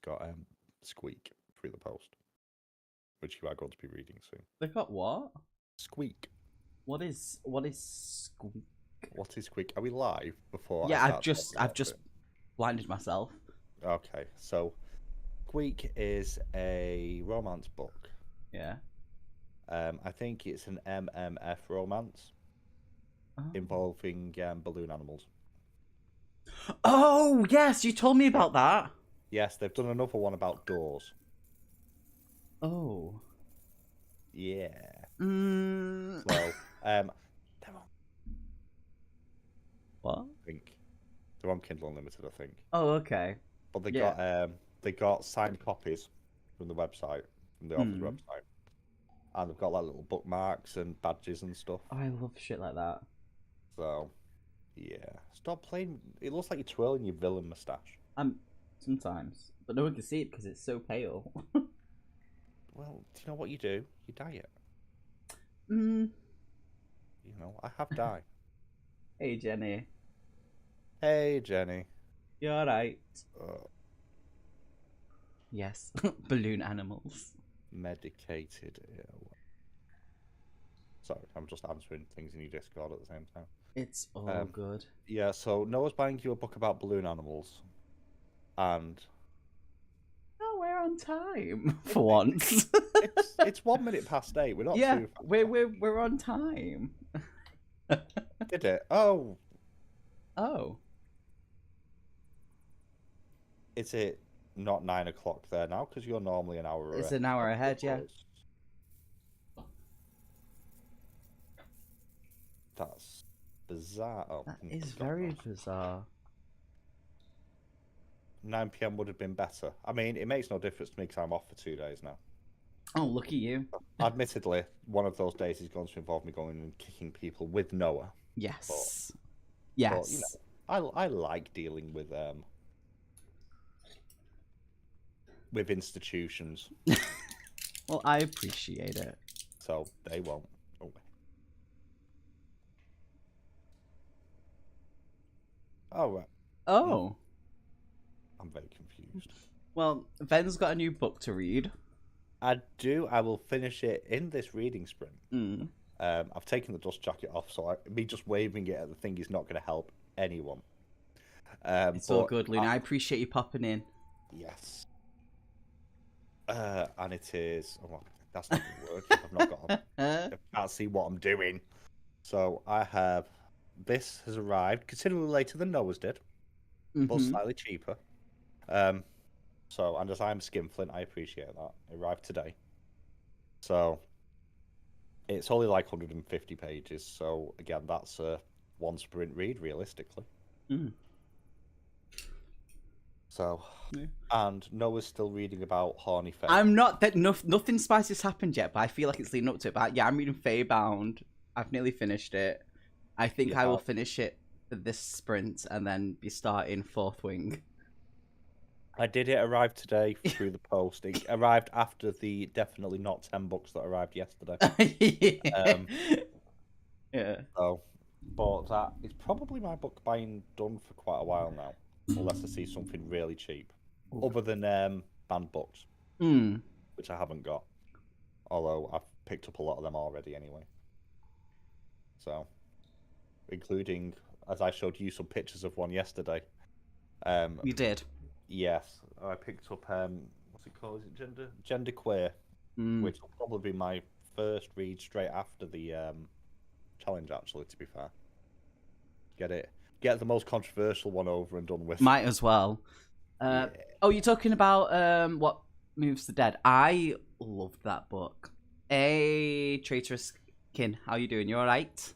got Squeak through the post, which you are going to be reading soon. They got what? Squeak. What is Squeak? What is Squeak? Are we live before? Yeah, I I've start just blinded myself. Okay, so Squeak is a romance book. Yeah. I think it's an MMF romance involving balloon animals. Oh yes, you told me about that. Yes, they've done another one about doors. Oh. Yeah. Mm. So, What? I think they're on Kindle Unlimited, I think. Oh, okay. But Yeah. they got signed copies from the website, from the author's website, and they've got like little bookmarks and badges and stuff. Oh, I love shit like that. So, yeah, stop playing. It looks like you're twirling your villain mustache. Sometimes, but no one can see it because it's so pale. Well, do you know what you do? You dye it. Mm. You know, I have dye. Hey Jenny, Hey, Jenny. you alright? Uh, Yes, balloon animals. medicated. Sorry, I'm just answering things in your Discord at the same time. It's all good. Yeah, so Noah's buying you a book about balloon animals, and Oh, we're on time for once. it's 1 minute past 8. We're not Yeah, too fast. we're on time. Did it? Oh, Oh, is it not 9 o'clock there now? Because you're normally an hour. it's an hour ahead. Yeah. That's bizarre. Oh, That is very bizarre. 9 p.m. would have been better. I mean, it makes no difference to me because I'm off for 2 days now. Oh, look at you. Admittedly, one of those days is going to involve me going and kicking people with Noah. Yes. But, Yes. you know, I like dealing with institutions. Well, I appreciate it. So they won't. Oh, right. Oh. I'm very confused. Well, Ven's got a new book to read. I do. I will finish it in this reading sprint. Mm. I've taken the dust jacket off, so me just waving it at the thing is not going to help anyone. It's all good, Luna. I appreciate you popping in. Yes. And it is. Oh, that's not going to work if I've not got. I can't see what I'm doing. So I have. This has arrived considerably later than Noah's did, but slightly cheaper. So, and as I'm skinflint, I appreciate that. It arrived today. So, it's only like 150 pages. So, again, that's a one sprint read, realistically. So, and Noah's still reading about Horny Fae. I'm not that nothing spicy's happened yet, but I feel like it's leading up to it. But yeah, I'm reading Faebound. I've nearly finished it. I think I will finish it for this sprint and then be starting Fourth Wing. I did it arrive today through the post. It arrived after the definitely not 10 books that arrived yesterday. Yeah. So, but that is probably my book buying done for quite a while now, unless I see something really cheap, other than banned books, which I haven't got. Although I've picked up a lot of them already anyway. So, including, as I showed you some pictures of one yesterday. You did. Yes, I picked up what's it called? Is it Genderqueer, which will probably be my first read straight after the challenge. Actually, to be fair, get the most controversial one over and done with. Might as well. Yeah. Oh, you're talking about What Moves the Dead. I loved that book. Hey, Traitorous Kin, how you doing? You all right?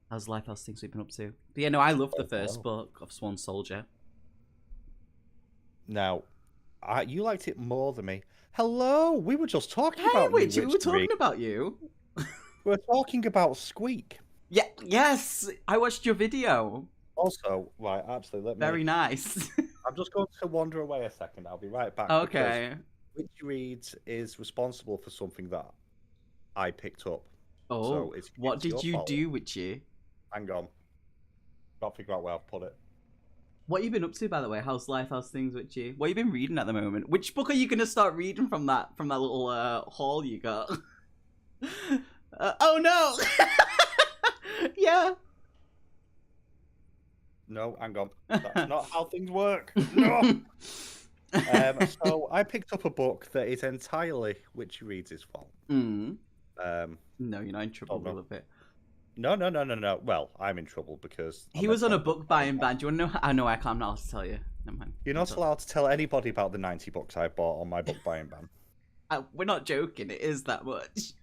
How's life? How's things we've been up to? But yeah, no, I loved the first book of Swan Soldier. Now, you liked it more than me. Hello, we were just talking about you. Wait, we were talking about you. We're talking about Squeak. Yeah, yes, I watched your video. Also, right, actually, let me. Very nice. I'm just going to wander away a second. I'll be right back. Okay. Which Reads is responsible for something that I picked up. Oh, so what did you do, Witchy? Hang on. Got to figure out where I've put it. What you been up to, by the way? How's life? How's things with you? What you been reading at the moment? Which book are you gonna start reading from that little haul you got? Oh no! Yeah. No, hang on. That's not how things work. No. So I picked up a book that is entirely Witchy Reads' fault. No, you're not in trouble with it. No. Well, I'm in trouble because he was on a book buying ban. Do you want to know? I know I can't. I'm not allowed to tell you. Never mind. You're not allowed to tell anybody about the 90 books I bought on my book buying ban. We're not joking. It is that much.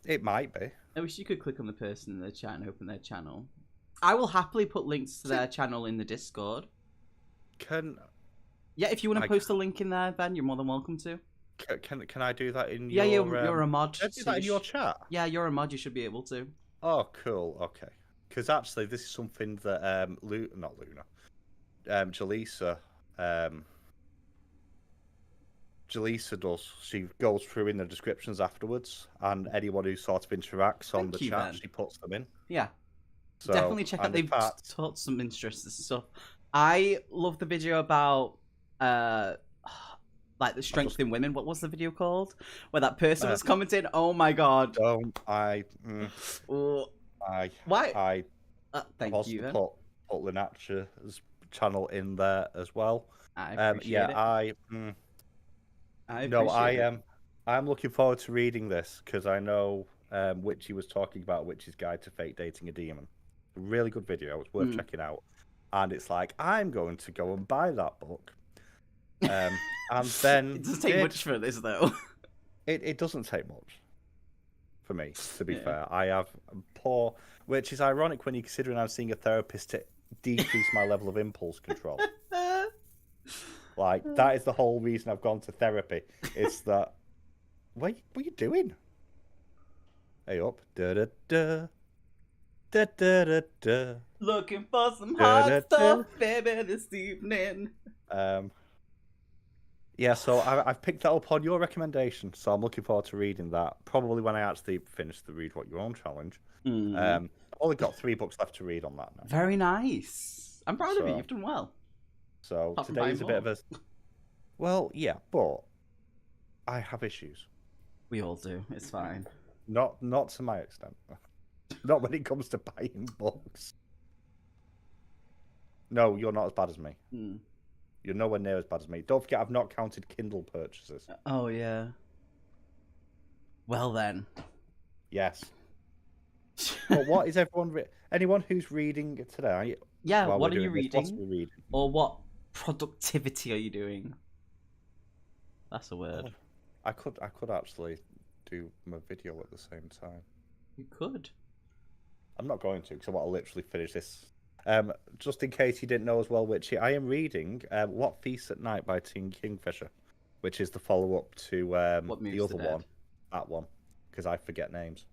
It might be. I wish you could click on the person in the chat and open their channel. I will happily put links to their channel in the Discord. Yeah, if you want to post a link in there, Ben, you're more than welcome to. Can I do that in your... Yeah, you're a mod. Can I do that in your chat? Yeah, you're a mod, you should be able to. Oh, cool, okay. Because actually, this is something that, not Luna, Jaleesa, Jaleesa does. She goes through in the descriptions afterwards, and anyone who sort of interacts on the chat, she puts them in. Yeah. So, definitely check out. They've taught some interesting stuff. I love the video about like the strength in women. What was the video called? Where that person was commenting. Oh my god. Why? Thank you. Put Linacha's channel in there as well. I appreciate it. I'm looking forward to reading this because I know Witchy was talking about Witch's Guide to Fake Dating a Demon. A really good video. It's worth checking out. And it's like, I'm going to go and buy that book. And then it doesn't take much for this though. It doesn't take much for me, to be fair. I have poor, which is ironic when you're considering I'm seeing a therapist to decrease my level of impulse control. Like, that is the whole reason I've gone to therapy. It's that, what are you doing? Hey up. Da-da-da. Da-da-da-da. Looking for some hot stuff, baby, this evening. Yeah, so I've picked that up on your recommendation, so I'm looking forward to reading that. Probably when I actually finish the Read What You Own challenge. I've only got 3 books left to read on that now. Very nice. I'm proud of you. You've done well. So today's a bit of a... Well, yeah, but I have issues. We all do. It's fine. Not to my extent. Not when it comes to buying books. No, you're not as bad as me. You're nowhere near as bad as me. Don't forget, I've not counted Kindle purchases. Oh, yeah. Well, then. Yes. But what is everyone... Anyone who's reading today... Yeah, what are you reading? Or what productivity are you doing? That's a word. I could actually do my video at the same time. You could. I'm not going to, because I want to literally finish this. Just in case you didn't know as well, Witchy, I am reading What Feasts at Night by Tim Kingfisher, which is the follow-up to the other one. That one, because I forget names.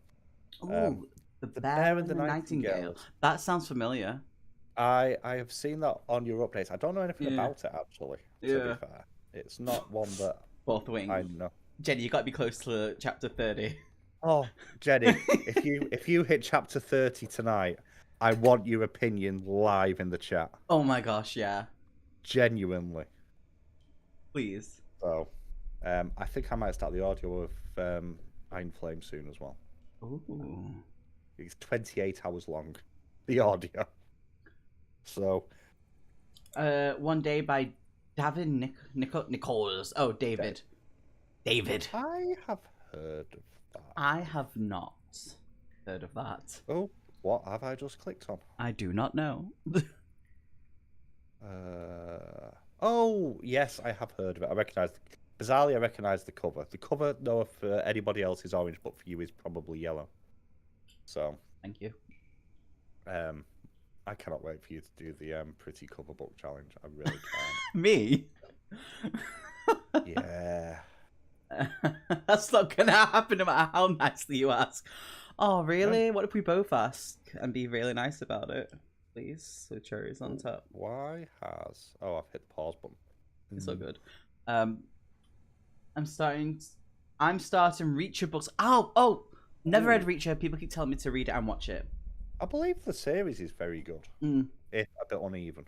Oh, The Bear and the Nightingale. That sounds familiar. I have seen that on your updates. I don't know anything about it, actually, to be fair. It's not one that Fourth Wing. I know. Jenny, you got to be close to chapter 30. Oh, Jenny, if you hit chapter 30 tonight, I want your opinion live in the chat. Oh my gosh, yeah. Genuinely. Please. So, I think I might start the audio of Iron Flame soon as well. Ooh. It's 28 hours long, the audio. So. One Day by Davin Nichols. Oh, David. David. I have heard of that. I have not heard of that. Oh, what have I just clicked on? I do not know. Oh, yes, I have heard of it. Bizarrely, I recognise the cover. The cover, though, for anybody else is orange, but for you is probably yellow. So. Thank you. I cannot wait for you to do the pretty cover book challenge. I really can't. Me? Yeah. That's not gonna happen no matter how nicely you ask. Oh, really? Yeah. What if we both ask and be really nice about it? Please. So cherries on top. Why has... Oh, I've hit the pause button. It's so good. I'm starting Reacher books. Oh! Never read Reacher. People keep telling me to read it and watch it. I believe the series is very good, Mm. if a bit uneven.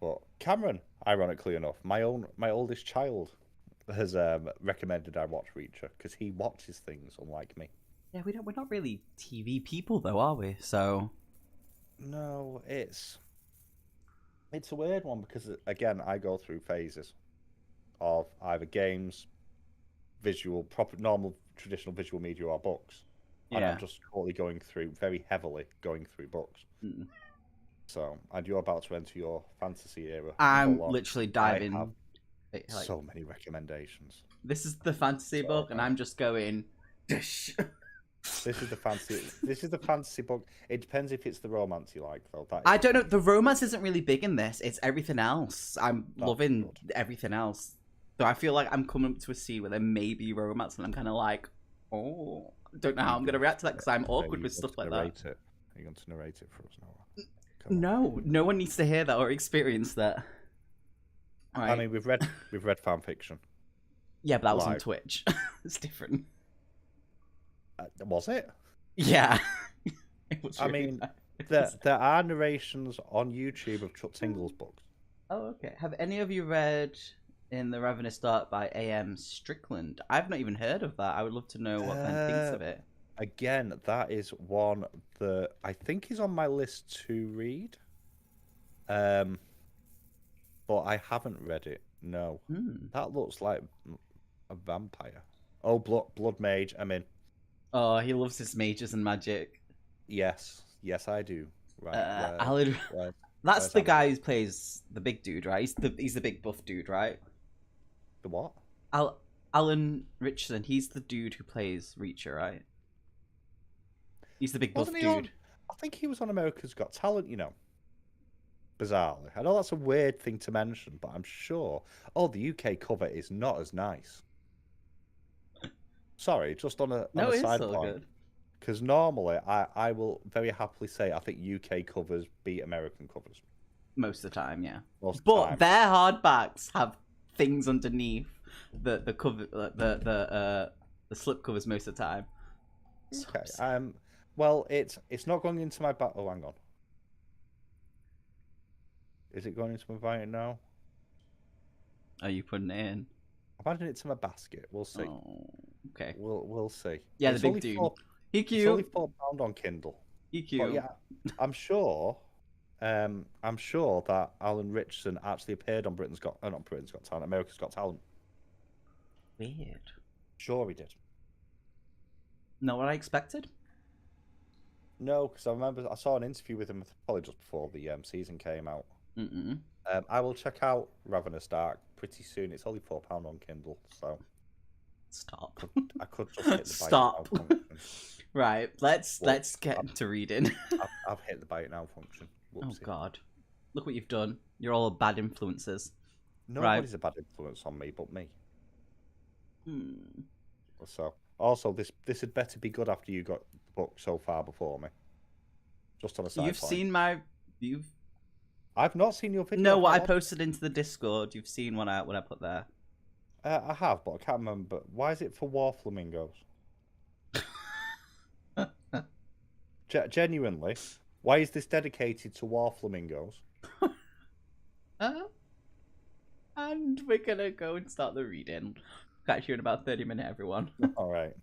But Cameron, ironically enough, my oldest child has recommended I watch Reacher because he watches things unlike me. Yeah, we're not really TV people though, are we? So No, it's a weird one because again I go through phases of either games, visual, proper, normal, traditional visual media, or books, and I'm yeah. just currently going through very heavily going through books. Mm. So, and you're about to enter your fantasy era I'm full on. literally I have diving. Like so many recommendations. this is the fantasy So book, and many. I'm just going. Dish. This is the fancy. This is the fantasy book. It depends if it's the romance you like, though. That is I the don't know. thing. The romance isn't really big in this. It's everything else. I'm That's loving good. everything else. So I feel like I'm coming up to a scene where there may be romance, and I'm kind of like, oh, don't know how I'm gonna react to that because I'm Are awkward you with going stuff to like that. narrate it? Are you going to narrate it for us now? Come on. No, no one needs to hear that or experience that. All I right. mean, we've read fan fiction Yeah, but that was on live. Twitch. It's different. Was it? Yeah. It was I really mean, bad. there are narrations on YouTube of Chuck Tingle's books. Oh, okay. Have any of you read In the Ravenous Dark by A.M. Strickland? I've not even heard of that. I would love to know what Ben thinks of it. Again, that is one that I think is on my list to read. Um, but I haven't read it. No, Hmm. that looks like a vampire. Oh, blood mage. I'm in. Oh, he loves his mages and magic. Yes, yes, I do. Right, Alan, where, that's where's the Alan? guy who plays the big dude, right? He's the big buff dude, right? The what? Alan Richardson. He's the dude who plays Reacher, right? He's the big buff Wasn't he dude. on? I think he was on America's Got Talent. Bizarrely, I know that's a weird thing to mention, but I'm sure. Oh, the UK cover is not as nice. Sorry, just on No, a it's side so point. good. Because normally, I will very happily say I think UK covers beat American covers Most of the time, yeah. most of the But time. their hardbacks have things underneath the cover, the slip covers most of the time. So Okay. upset. Well, it's not going into my back. Oh, hang on. Is it going into my bite now? Are you putting it in? I'm adding it to my basket. We'll see. Oh, okay. We'll see. Yeah, the It's big only dude. four. He It's only cute. £4 on Kindle. He But cute. yeah, I'm sure. I'm sure that Alan Richardson actually appeared on not Britain's Got Talent, America's Got Talent. Weird. Sure, he did. Not what I expected. No, because I remember I saw an interview with him probably just before the season came out. Mm-mm. I will check out Ravenous Dark pretty soon. It's only £4 on Kindle, so Stop. I could just hit the Stop. buy it now function. Right. Let's get I've, to reading. I've hit the buy it now function. Oh Whoopsie. God. Look what you've done. You're all bad influences. Nobody's a bad influence on me but me. Hmm. So also this had better be good after you got the book so far before me. Just on a side You've point. seen my. You've. I've not seen your video. No, what I posted into the Discord. You've seen what I put there. I have, but I can't remember. Why is it for war flamingos? Genuinely, why is this dedicated to war flamingos? And we're gonna go and start the reading. Catch you in about 30 minutes, everyone. All right.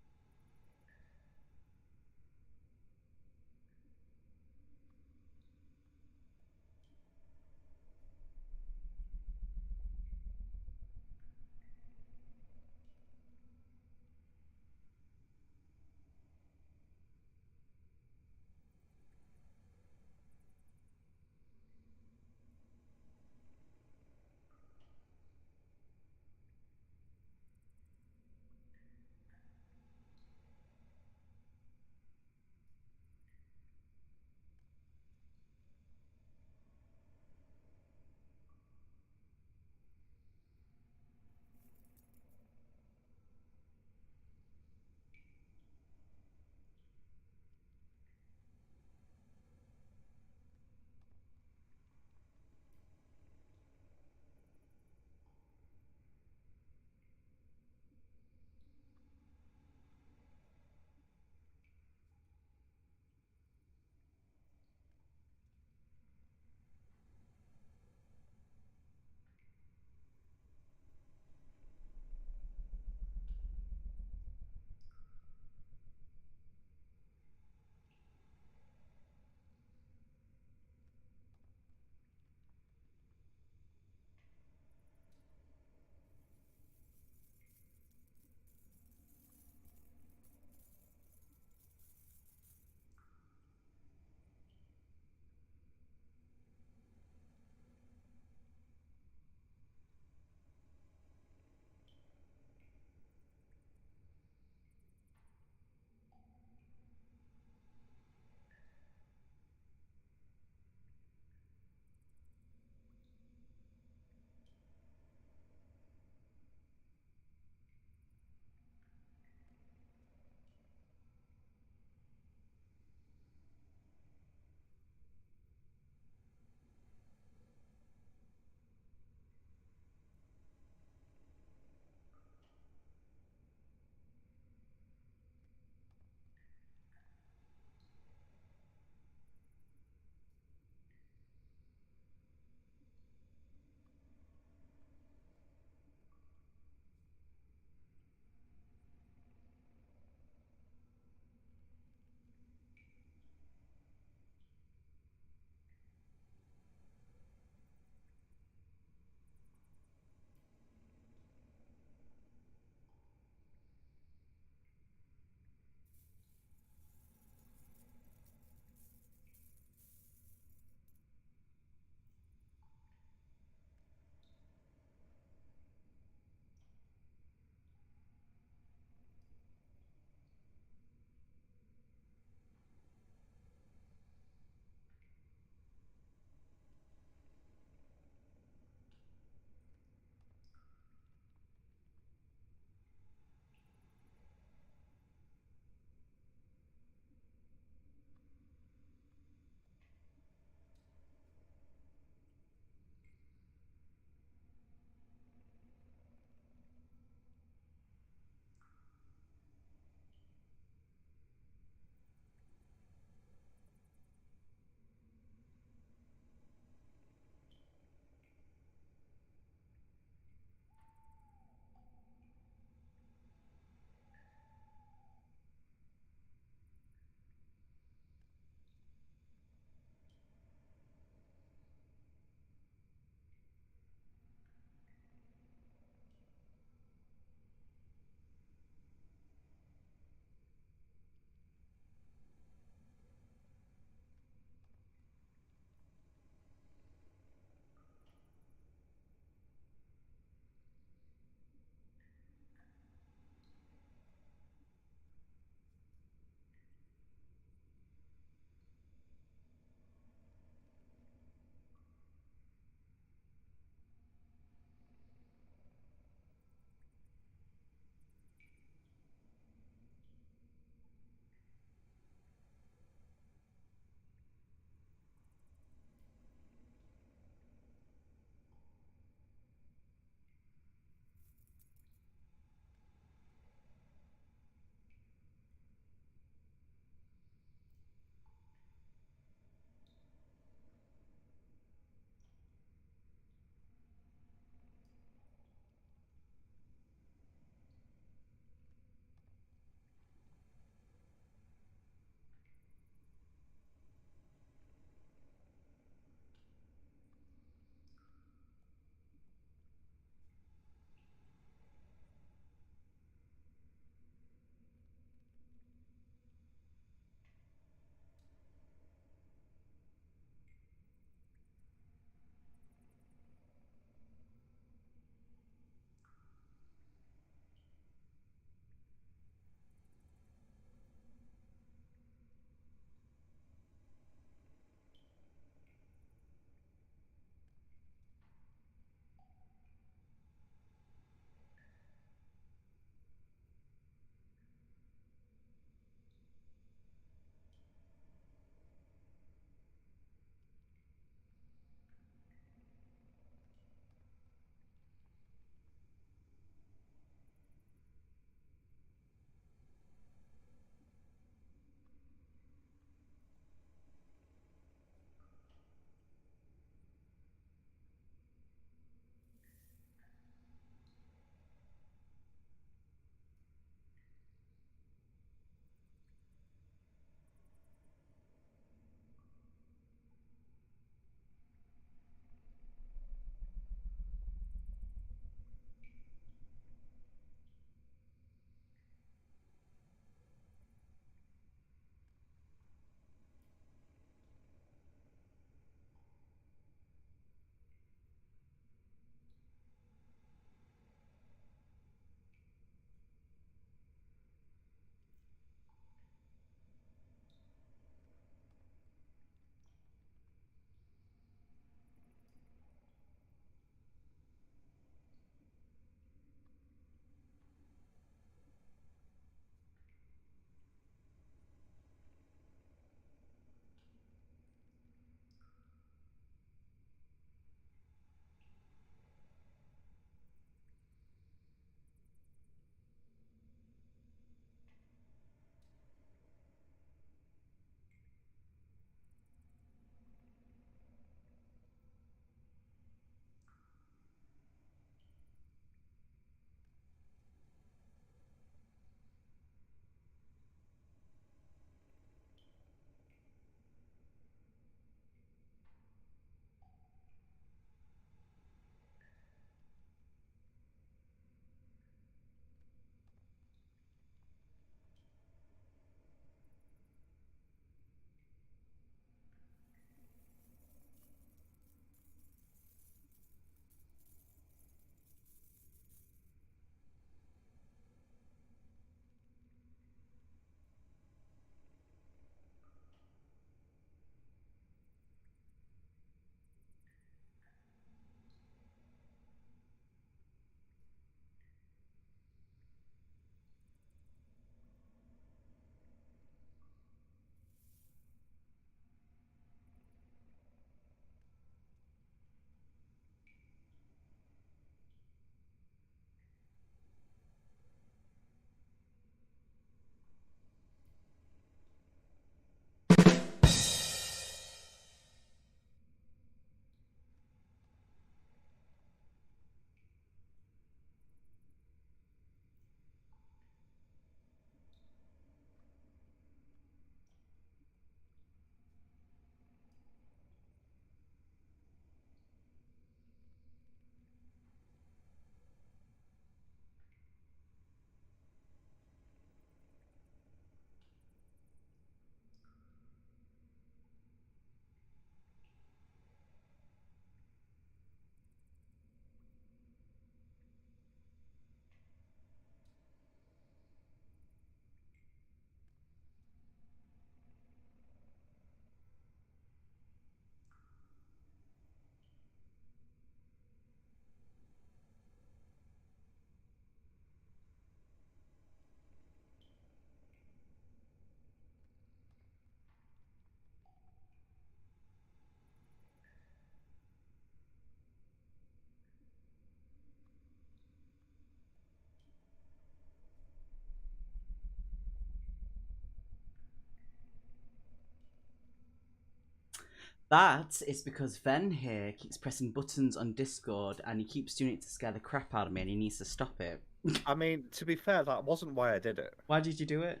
That is because Ven here keeps pressing buttons on Discord and he keeps doing it to scare the crap out of me and he needs to stop it. I mean, to be fair, that wasn't why I did it. Why did you do it?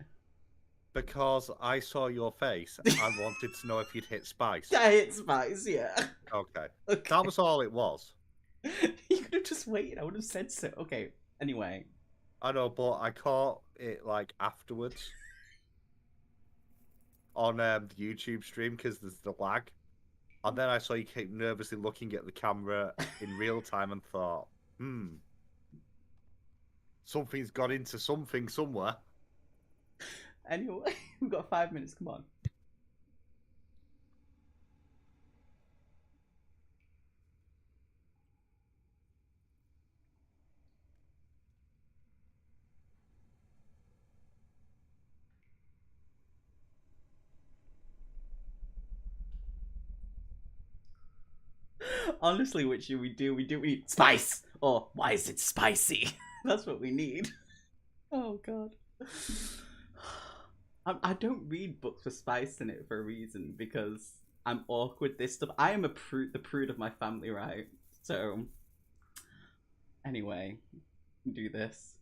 Because I saw your face and wanted to know if you'd hit spice. I hit spice, yeah. Okay. Okay. That was all it was. You could have just waited. I would have said so. Okay. Anyway. I know, but I caught it like afterwards on the YouTube stream because there's the lag. And then I saw you keep nervously looking at the camera in real time and thought, something's got into something somewhere. Anyway, we've got 5 minutes. Come on. Honestly, what should we do? We need spice! Or why is it spicy? That's what we need. Oh, God. I don't read books with spice in it for a reason, because I'm awkward this stuff. I am the prude of my family, right? So, anyway, do this.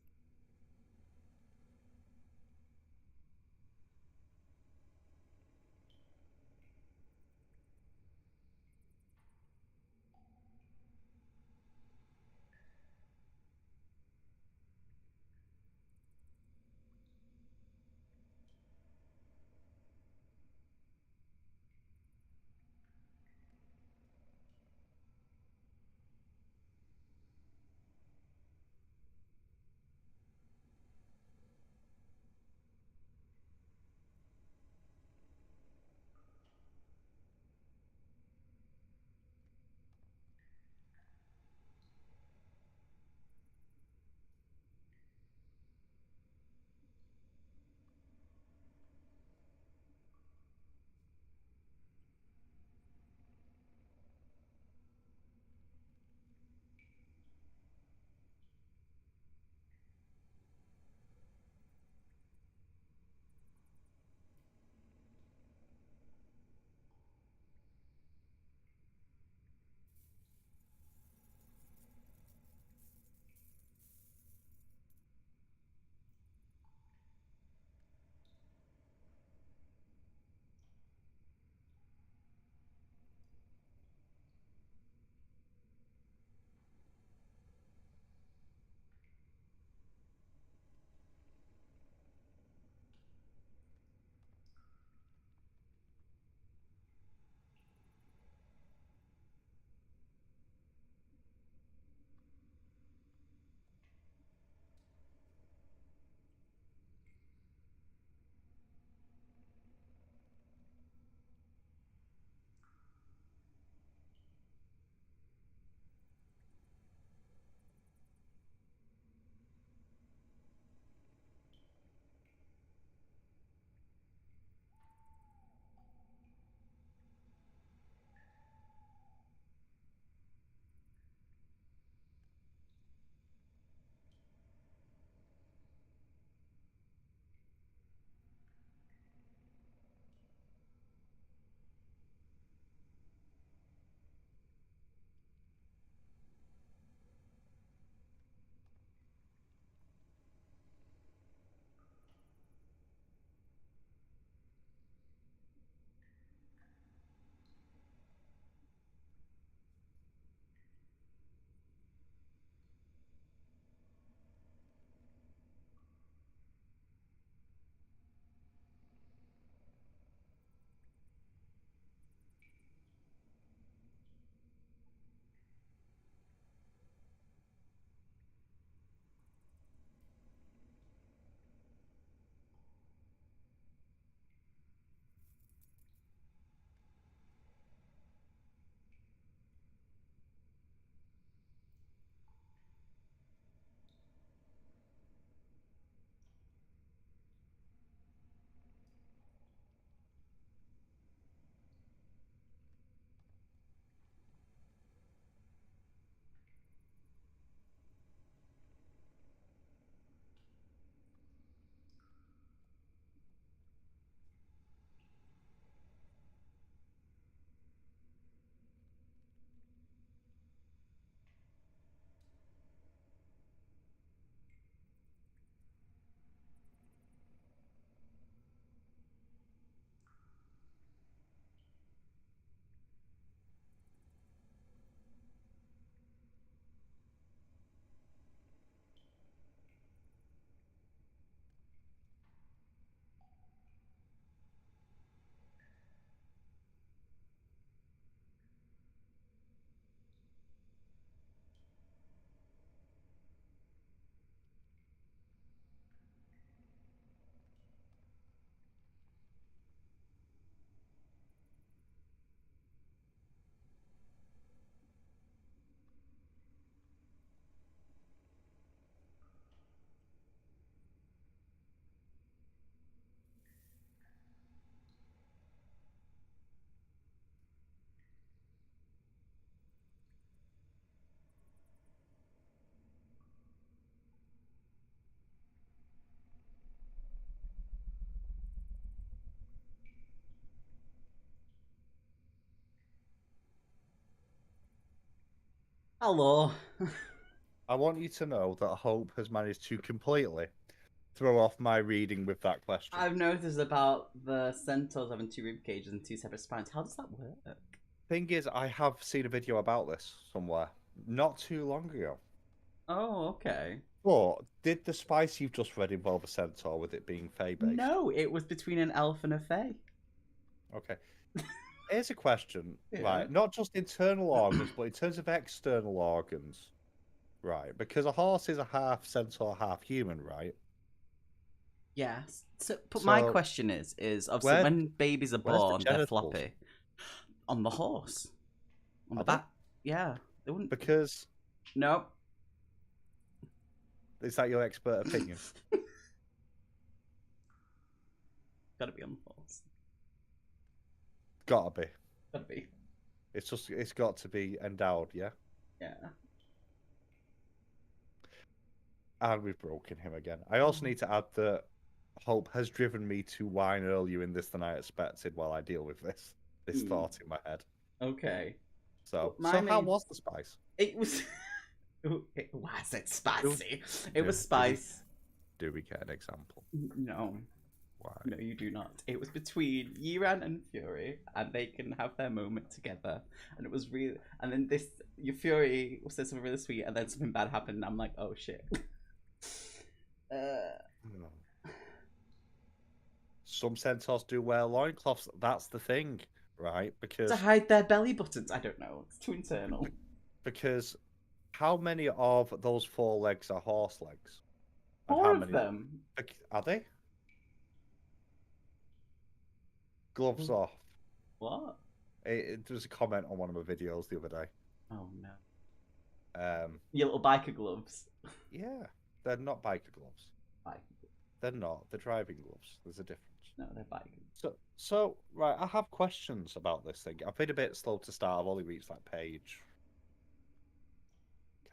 Hello. I want you to know that Hope has managed to completely throw off my reading with that question. I've noticed about the centaurs having two rib cages and two separate spines. How does that work? Thing is, I have seen a video about this somewhere not too long ago. Oh, okay. But did the spice you've just read involve a centaur with it being Fey based? No, it was between an elf and a fae. Okay. Here's a question, Yeah. right? Not just internal organs, but in terms of external organs, right? Because a horse is a half centaur, half human, right? Yes. So, but my So question is obviously where when babies are where's the born, they're genitals? floppy on the horse, on Are the they? back. Yeah, they wouldn't. Because No. is that your expert opinion? Gotta be on the horse. Gotta be. Gotta be. It's got to be endowed, yeah? Yeah. And we've broken him again. I also need to add that Hope has driven me to whine earlier in this than I expected while I deal with this thought in my head. Okay. So My how main... was the spice? It was. It was it spicy. It Do- was do spice. Do we get an example? No. Why? No, you do not. It was between Yiran and Fury, and they can have their moment together. And it was really. And then your Fury said something really sweet, and then something bad happened, and I'm like, oh shit. Some centaurs do wear loincloths. That's the thing, right? To hide their belly buttons. I don't know. It's too internal. Because how many of those four legs are horse legs? And Four how of many them. are they? Gloves off. What? There was a comment on one of my videos the other day. Oh no. Um, Your little biker gloves. yeah, they're not biker gloves. Biker. They're not. They're driving gloves. There's a difference. No, they're biker. So right, I have questions about this thing. I've been a bit slow to start. I've only reached like page.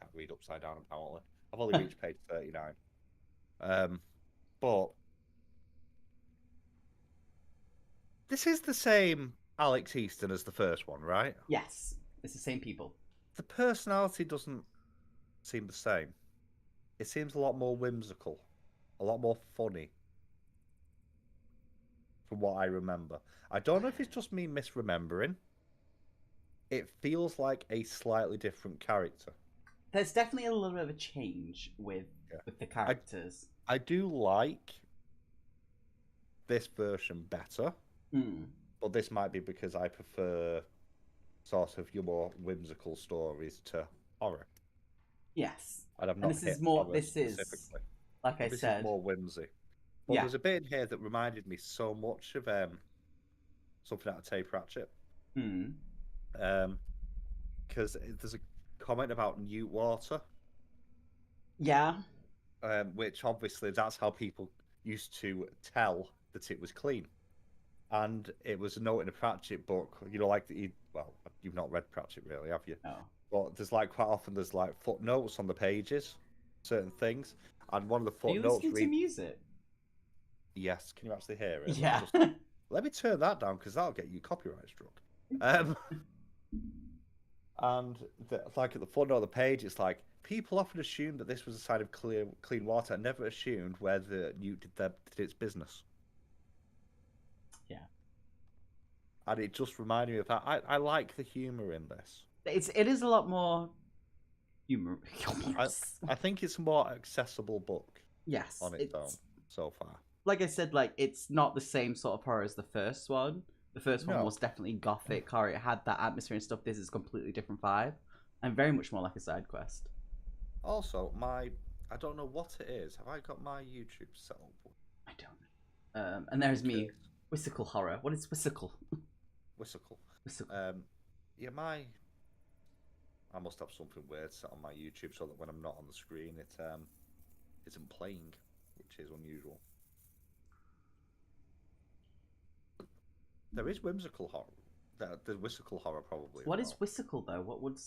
Can't read upside down apparently. I've only reached page 39. But this is the same Alex Easton as the first one, right? Yes, it's the same people. The personality doesn't seem the same. It seems a lot more whimsical, a lot more funny, from what I remember. I don't know if it's just me misremembering. It feels like a slightly different character. There's definitely a little bit of a change with the characters. I do like this version better, but this might be because I prefer sort of your more whimsical stories to horror. Yes, And I've and not this is hit more. horror This is specifically. like I This said. is more whimsy. But Yeah. there's a bit in here that reminded me so much of something out of Tay Pratchett. Because there's a comment about Newt water. Yeah. Which obviously that's how people used to tell that it was clean. And it was a note in a Pratchett book, you know, like well, you've not read Pratchett really, have you? No. But there's like quite often there's like footnotes on the pages, certain things, and one of the Are you footnotes listening to music? Yes, can you actually hear it? Yeah. Let me turn that down because that'll get you copyright struck. And like at the footnote of the page, it's like people often assumed that this was a sign of clean water, and never assumed where the newt did its business. Yeah. And it just reminded me of that. I like the humor in this. It is a lot more humorous. I think it's a more accessible book. Yes. On its own so far. Like I said, like it's not the same sort of horror as the first one. The first one was definitely gothic horror. It had that atmosphere and stuff. This is a completely different vibe, and very much more like a side quest. Also, I don't know what it is. Have I got my YouTube set up? I don't know. And there's me, Whissicle horror. What is Whissicle? Whissicle. Whissicle. Yeah, I must have something weird set on my YouTube so that when I'm not on the screen, it isn't playing, which is unusual. There is whimsical horror. There's whimsical horror probably. What is whimsical though? What would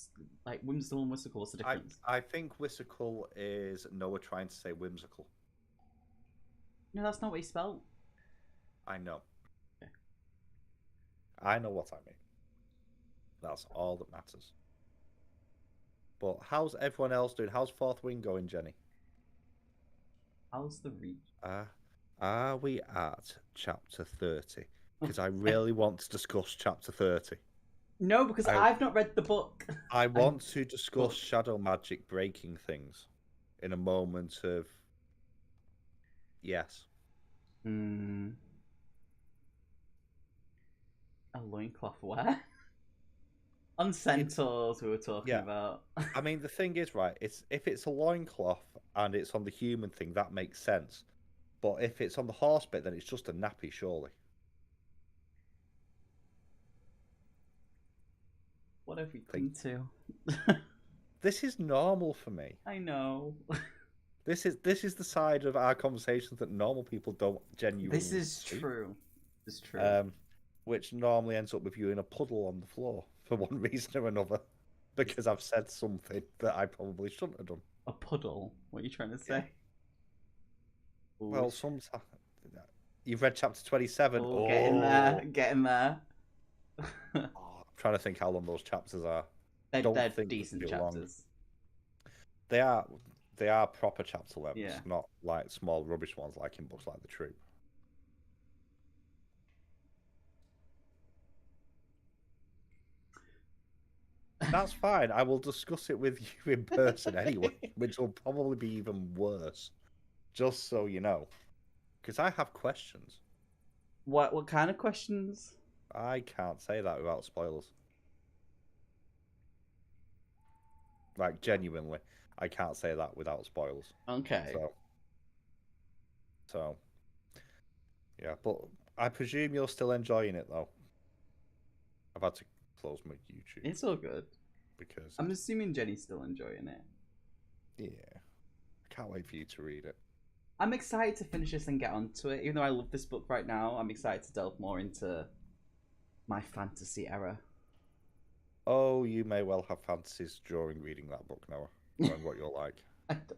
like whimsical and whimsical? What's the difference? I think whimsical is Noah trying to say whimsical. No, that's not what he spelled. I know. Okay. I know what I mean. That's all that matters. But how's everyone else doing? How's Fourth Wing going, Jenny? How's the read? Are we at chapter 30? Because I really want to discuss chapter 30. No, because I've not read the book. I want to discuss shadow magic breaking things in a moment of yes. A loincloth where? On centaurs we were talking about. I mean, the thing is, right, if it's a loincloth and it's on the human thing, that makes sense. But if it's on the horse bit, then it's just a nappy, surely. What have we come to? This is normal for me. I know. This is the side of our conversations that normal people don't genuinely This is see. true. It's true. Which normally ends up with you in a puddle on the floor for one reason or another. Because I've said something that I probably shouldn't have done. A puddle? What are you trying to say? Yeah. Well, sometimes... You've read chapter 27. Oh, get in there. Get in there. I'm trying to think how long those chapters are. They're decent chapters. Long. They are proper chapter lengths, yeah. Not like small rubbish ones like in books like The Troop. That's fine. I will discuss it with you in person anyway, which will probably be even worse. Just so you know. Because I have questions. What kind of questions? I can't say that without spoilers. Like, genuinely, I can't say that without spoilers. Okay. So, yeah, but I presume you're still enjoying it, though. I've had to close my YouTube. It's all good. Because I'm assuming Jenny's still enjoying it. Yeah. I can't wait for you to read it. I'm excited to finish this and get onto it. Even though I love this book right now, I'm excited to delve more into my fantasy era. Oh, you may well have fantasies during reading that book, Noah. Knowing what you're like.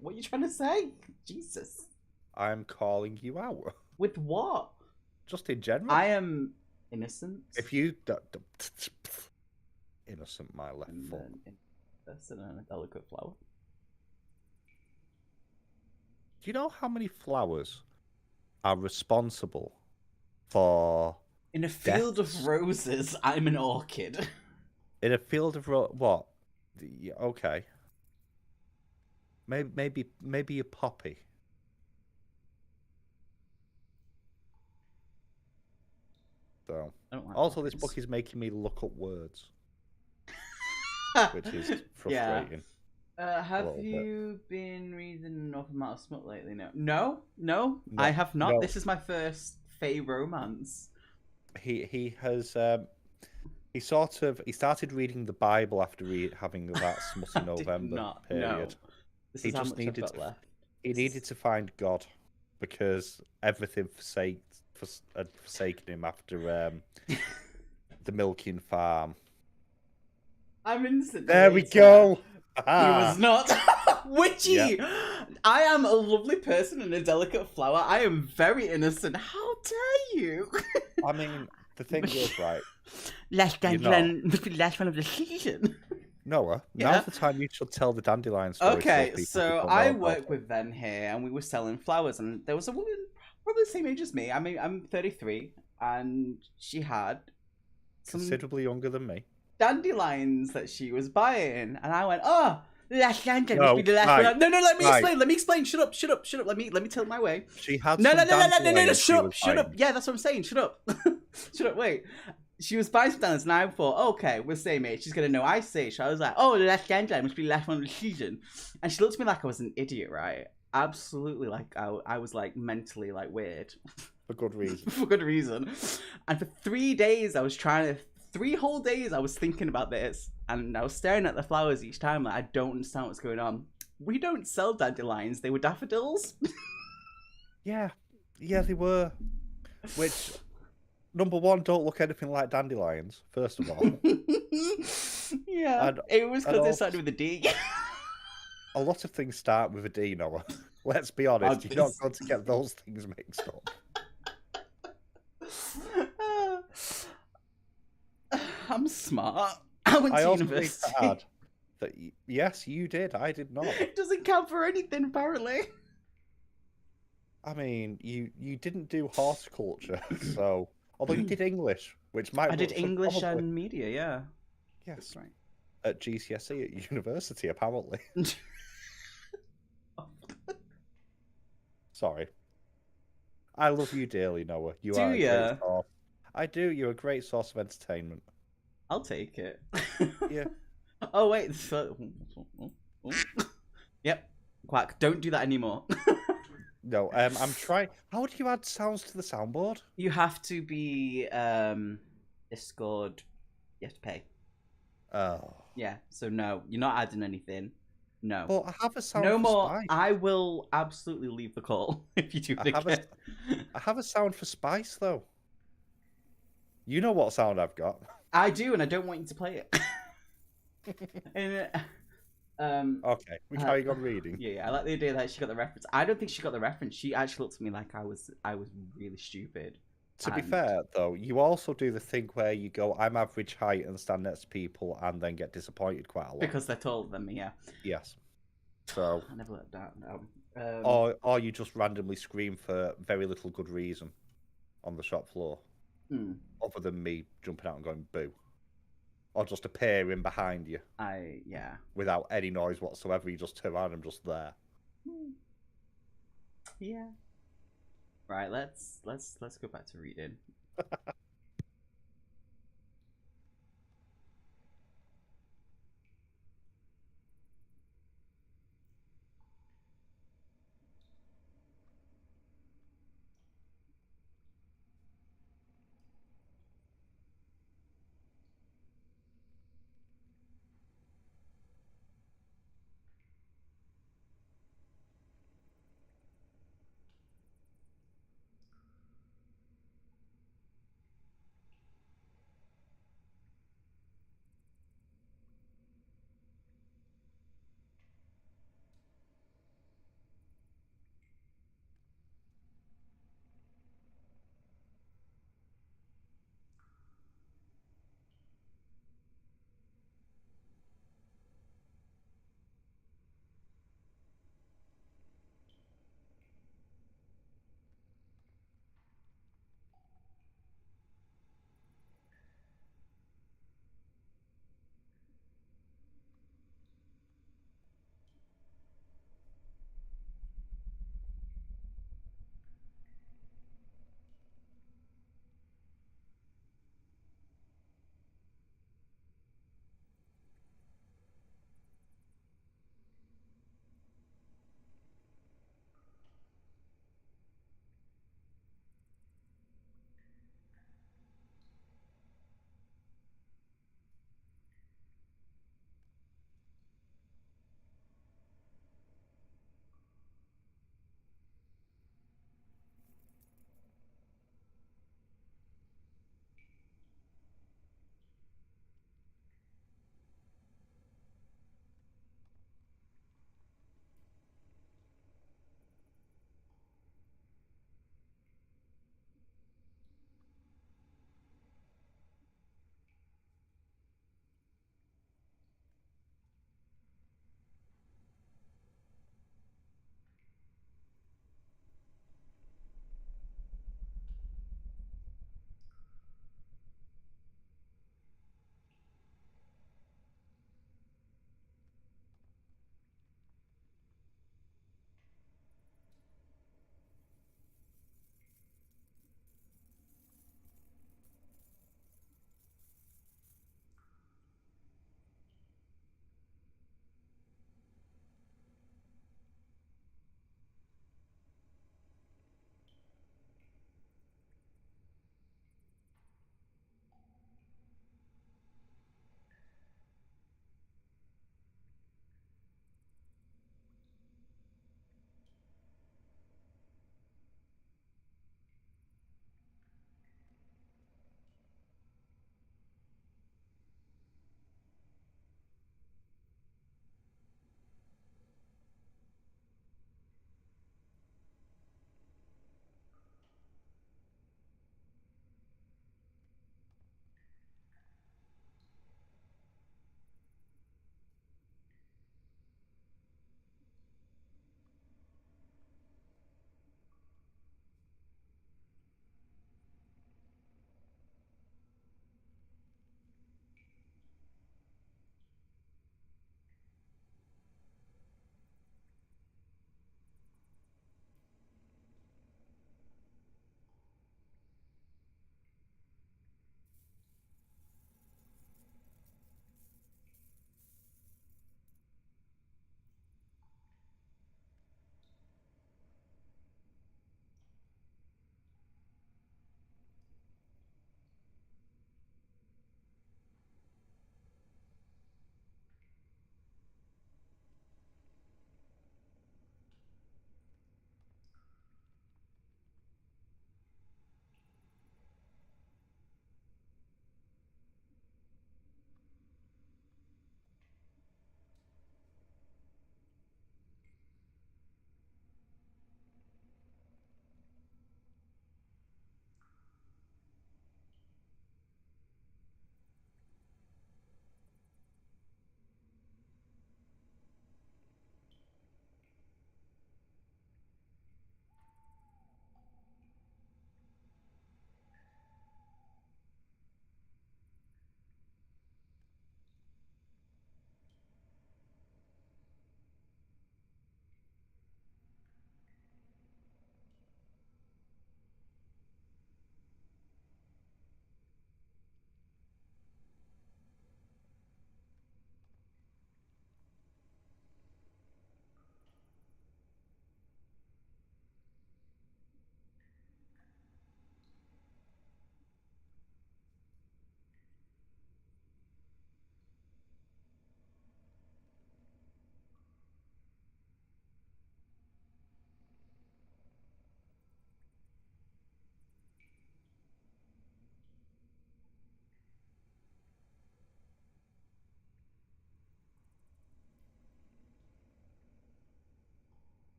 What are you trying to say? Jesus. I'm calling you out. With what? Just in general. I am innocent. If you... Innocent, my left foot. And a delicate flower. Do you know how many flowers are responsible for... In a field of roses, I'm an orchid. In a field of what? Okay. Maybe a poppy. So. Also, this book is making me look up words, which is frustrating. Yeah. Have you been reading enough amount of smut lately? No, I have not. No. This is my first Fae romance. He has. He started reading the Bible after having that smutty November period. No. This is how much I've got left. He needed to find God because everything forsaken him after the milking farm. I'm innocent. There we go. He was not. Witchy! Yep. I am a lovely person and a delicate flower. I am very innocent. How dare you? I mean, the thing is, right? Last dandelion must be the last one of the season. Noah, now's the time you should tell the dandelion story. Okay, so I work with Ven here, and we were selling flowers, and there was a woman probably the same age as me. I mean, I'm 33, and she had considerably younger than me. Dandelions that she was buying, and I went, "Oh, last dandelion must be the last one." No, let me explain. Let me explain. Shut up. Let me tell my way. She had no. Shut up. Yeah, that's what I'm saying. Shut up. Shut up. Wait. She was buying some dandelions, and I thought, okay, we're the same age. She's gonna know I say. So I was like, "Oh, the last dandelion must be the last one of the season," and she looked at me like I was an idiot, right? Absolutely, like I was like mentally like weird. For good reason. For good reason. And for 3 days, I was trying to. 3 whole days I was thinking about this, and I was staring at the flowers each time like I don't understand what's going on. We don't sell dandelions, they were daffodils. Yeah they were. Which, number one, don't look anything like dandelions, first of all. Yeah, and it was because they started with a D. A lot of things start with a D, Noah. Let's be honest, you're not going to get those things mixed up. I'm smart. I went to university. Also need to add Yes, you did. I did not. It doesn't count for anything, apparently. I mean, you didn't do horticulture, so although you did English, which I did should English probably and media, yeah. That's yes right. at GCSE at university apparently. Sorry, I love you dearly, Noah. You Do are a great ya? source. I do. You're a great source of entertainment. I'll take it. Yeah. Oh wait. Yep. Quack. Don't do that anymore. No. I'm trying. How do you add sounds to the soundboard? You have to be Discord. You have to pay. Oh. Yeah. So no, you're not adding anything. No. But I have a sound No for more. spice. I will absolutely leave the call if you do I it have again. I have a sound for spice though. You know what sound I've got. I do, and I don't want you to play it. And, Okay, we carry on reading. Yeah, I like the idea that she got the reference. I don't think she got the reference. She actually looked at me like I was really stupid. To be fair, though, you also do the thing where you go, I'm average height and stand next to people and then get disappointed quite a lot. Because they're taller than me, yeah. Yes. So. I never let that down. Or you just randomly scream for very little good reason on the shop floor. Other than me jumping out and going boo. Or just appearing behind you. Yeah. Without any noise whatsoever, you just turn around and I'm just there. Yeah. Right, let's go back to reading.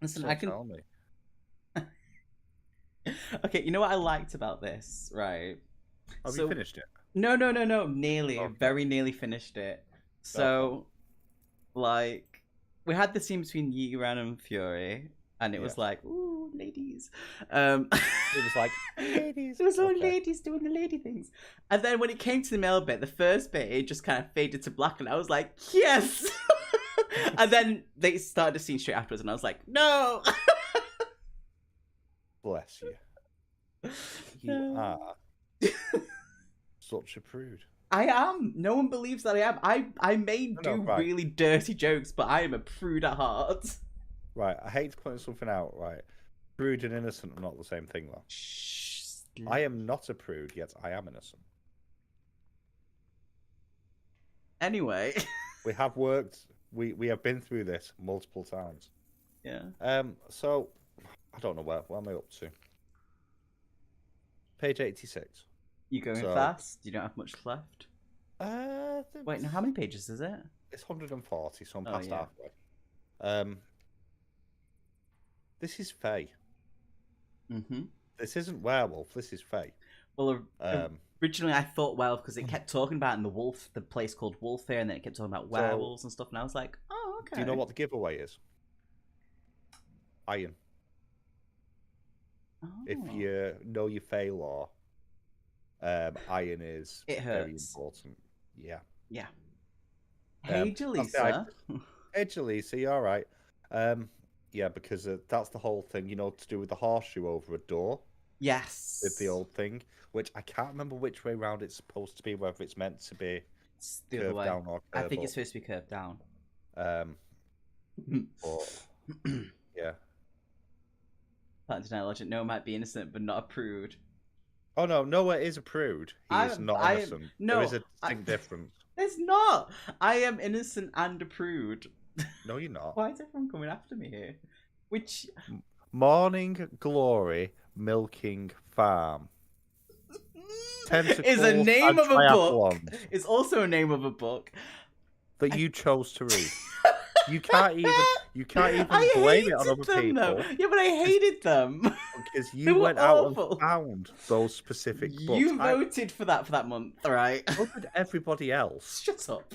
Listen, So I can. tell me. Okay, you know what I liked about this, right? Have you So finished it? no, no, no, no. Nearly, Okay. very nearly finished it. Okay. So, like, we had the scene between Yiran and Fury, and it was Yes. like, ooh, ladies. Um, It was like, ladies. it was all Okay. ladies doing the lady things. And then when it came to the male bit, the first bit, it just kind of faded to black, and I was like, yes. And then they started the scene straight afterwards, and I was like, no. Bless you. You are such a prude. I am. No one believes that I am. I may No, do right. really dirty jokes, but I am a prude at heart. Right. I hate to point something out. Right. Prude and innocent are not the same thing, though. Shh. I am not a prude, yet I am innocent. Anyway. We have worked. We have been through this multiple times. Yeah. So I don't know where am I up to? Page 86. You going So, fast? You don't have much left. Uh, Wait, now how many pages is it? It's 140, so I'm Oh, past yeah. halfway. This is Fae. Mm-hmm. This isn't werewolf. This is Fae. Well, Um, originally I thought werewolf because it kept talking about in the place called Wolf here, and then it kept talking about werewolves and stuff, and I was like, oh, okay. Do you know what the giveaway is? Iron. Oh. If you know your Fae lore, iron is very important. Yeah. Yeah. Hey, Jalisa. Jalisa. Hey, Jalisa, you all right? Yeah, because that's the whole thing, to do with the horseshoe over a door. Yes. With the old thing, which I can't remember which way round it's supposed to be, whether it's meant to be curved down or curved I think up. it's supposed to be curved down. But yeah. Patent denial logic. Noah might be innocent, but not a prude. Oh no, Noah is a prude. He's not innocent. No, there is a distinct difference. There's not. I am innocent and a prude. No, you're not. Why is everyone coming after me here? Which Morning Glory Milking Farm is a name of a book. It's also a name of a book that you chose to read. You can't even blame it on other people. Though. Yeah, but I hated them because you went out and found those specific books. You voted for that month, right? So did everybody else. Shut up.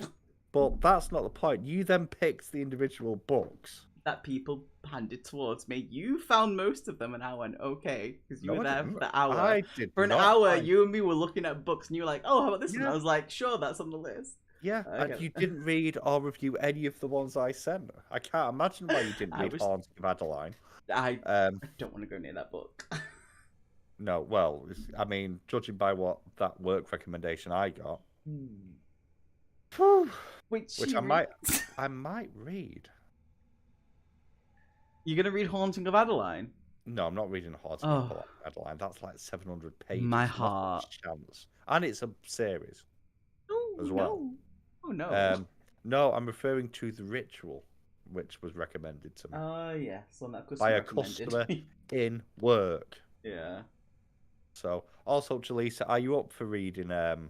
But that's not the point. You then picked the individual books that people handed towards me. You found most of them, and I went okay because you were there for the hour. I did for an hour. You and me were looking at books, and you were like, "Oh, how about this one?" I was like, "Sure, that's on the list." Yeah, and you didn't read or review any of the ones I sent. I can't imagine why you didn't read Haunting of Adeline. I don't want to go near that book. No, well, I mean, judging by what that work recommendation I got, which I might read. You're gonna read Haunting of Adeline? No, I'm not reading Haunting of Adeline. That's like 700 pages. My heart. Chance. And it's a series as well. No. Oh no. No, I'm referring to The Ritual, which was recommended to me. Oh yes, on that by a customer in work. Yeah. So, also, Jalisa, are you up for reading How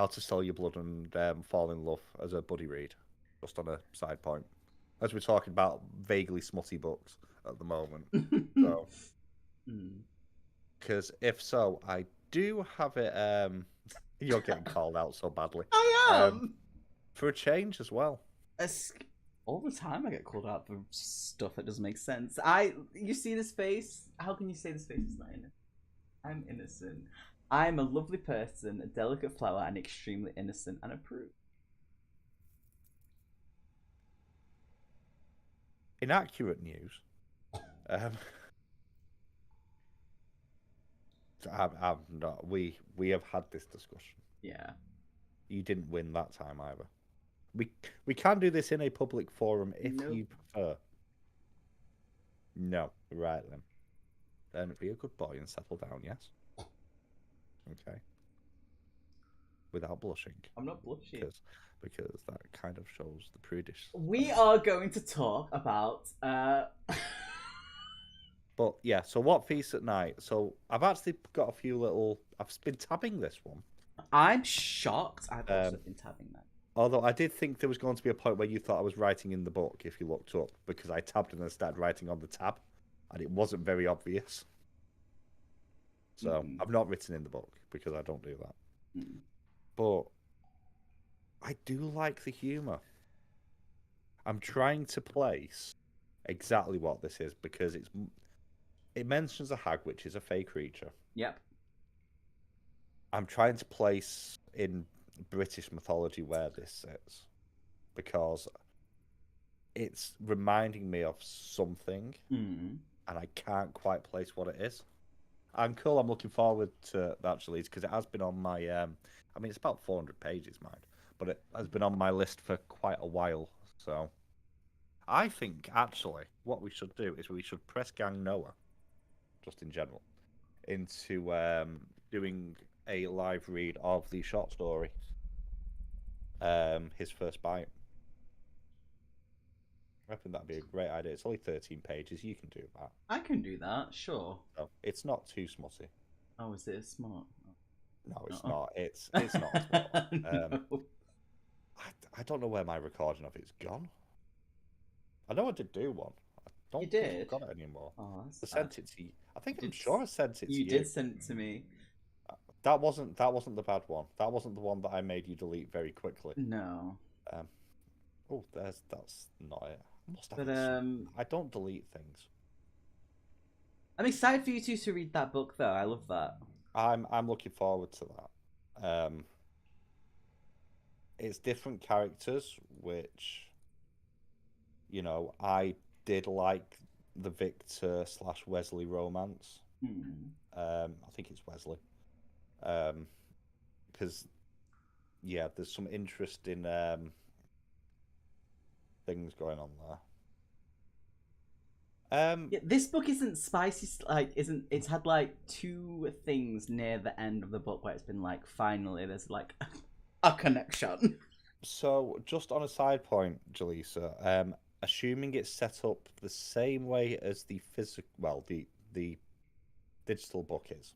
to Sell Your Blood and Fall in Love as a buddy read? Just on a side point. As we're talking about vaguely smutty books at the moment. So, because if so, I do have it. You're getting called out so badly. I am. For a change as well. All the time I get called out for stuff that doesn't make sense. You see this face? How can you say this face is not innocent? I'm innocent. I'm a lovely person, a delicate flower, and extremely innocent and a prude. Inaccurate news. I'm not. We have had this discussion. Yeah. You didn't win that time either. We can do this in a public forum if you prefer. No, right then. Then be a good boy and settle down. Yes. Okay. Without blushing. I'm not blushing. Because that kind of shows the prudish. We are going to talk about. But yeah, so what feasts at night? So I've actually got a few little. I've been tabbing this one. I'm shocked. I've also been tabbing that. Although I did think there was going to be a point where you thought I was writing in the book if you looked up, because I tabbed and then started writing on the tab, and it wasn't very obvious. So I've not written in the book because I don't do that. But I do like the humor. I'm trying to place exactly what this is because it mentions a hag, which is a fey creature. Yep. I'm trying to place in British mythology where this sits because it's reminding me of something, and I can't quite place what it is. And cool, I'm looking forward to that release because it has been on my. I mean, it's about 400 pages, mind, but it has been on my list for quite a while. So, I think actually what we should do is we should press gang Noah, just in general, into doing a live read of the short story. His first bite. I think that'd be a great idea. It's only 13 pages. You can do that. I can do that, sure. So it's not too smutty. Oh, is it smart? No, it's not. It's not smart. No. I don't know where my recording of it's gone. I know I did do one. I don't You think did? I've got it anymore. Oh, that's I sad. sent it to you. I'm sure I sent it to you. You did send it to me. That wasn't the bad one. That wasn't the one that I made you delete very quickly. No. Oh, that's not it. I must have But I don't delete things. I'm excited for you two to read that book, though. I love that. I'm looking forward to that. It's different characters, which, you know, I did like the Victor / Wesley romance. I think it's Wesley. Because, yeah, there's some interesting things going on there. Yeah, this book isn't spicy. It's had like 2 things near the end of the book where it's been like, finally, there's like a connection. So, just on a side point, Jaleesa, assuming it's set up the same way as the physical, well, the digital book is,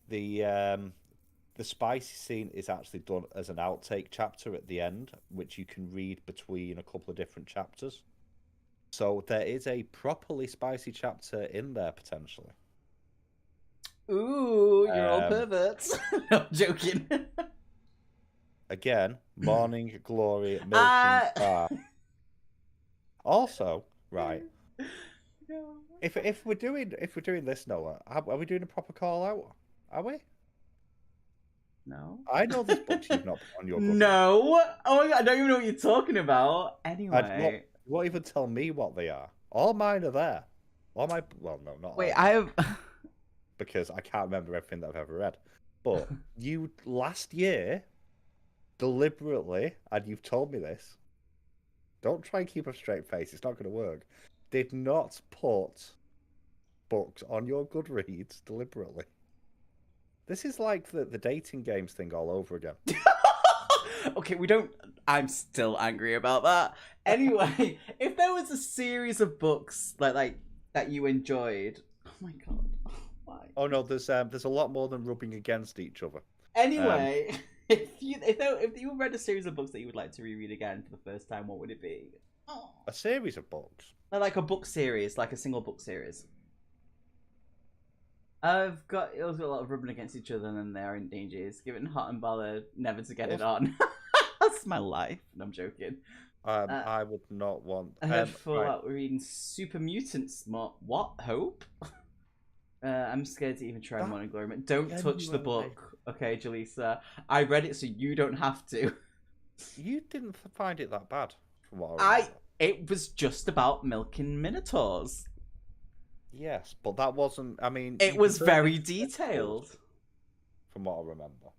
the spicy scene is actually done as an outtake chapter at the end, which you can read between a couple of different chapters. So there is a properly spicy chapter in there potentially. Ooh, you're all perverts. No, I'm joking. Again, morning glory, milking bar. Also, right. No. If we're doing this, Noah, are we doing a proper call out? Are we? No. I know this book you've not put on your book. No. Oh my god, I don't even know what you're talking about. Anyway. You won't even tell me what they are. All mine are there. All my well, no, not Wait, all. I have Because I can't remember everything that I've ever read. But you last year deliberately, and you've told me this. Don't try and keep a straight face. It's not going to work. Did not put books on your Goodreads deliberately. This is like the dating games thing all over again. Okay, we don't. I'm still angry about that. Anyway, if there was a series of books like that you enjoyed, oh my god, why? Oh no, there's a lot more than rubbing against each other. Anyway, if you read a series of books that you would like to reread again for the first time, what would it be? Oh. A series of books. Like a book series, like a single book series. I've got a lot of rubbing against each other, and then they're in danger. It's given hot and bothered never to get it on. That's my life. And I'm joking. I would not want. I thought right. We're reading Super Mutants. What? Hope? I'm scared to even try Morning Glory. Don't touch the book, okay, Jaleesa? I read it so you don't have to. You didn't find it that bad, from what I remember. It was just about milking minotaurs. Yes, but that wasn't. I mean, it was very detailed. From what I remember.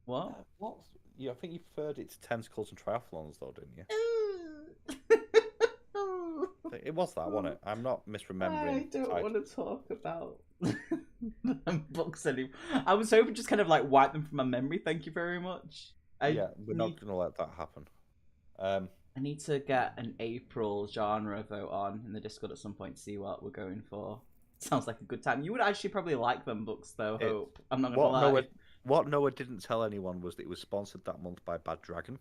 What? What? Yeah, I think you preferred it to tentacles and triathlons, though, didn't you? It was that, wasn't it? I'm not misremembering. I don't want to talk about books anymore. I was hoping just kind of like wipe them from my memory. Thank you very much. Yeah, we're not going to let that happen. I need to get an April genre vote on in the Discord at some point to see what we're going for. Sounds like a good time. You would actually probably like them books, though, Hope. I'm not going to lie. What Noah didn't tell anyone was that it was sponsored that month by Bad Dragon.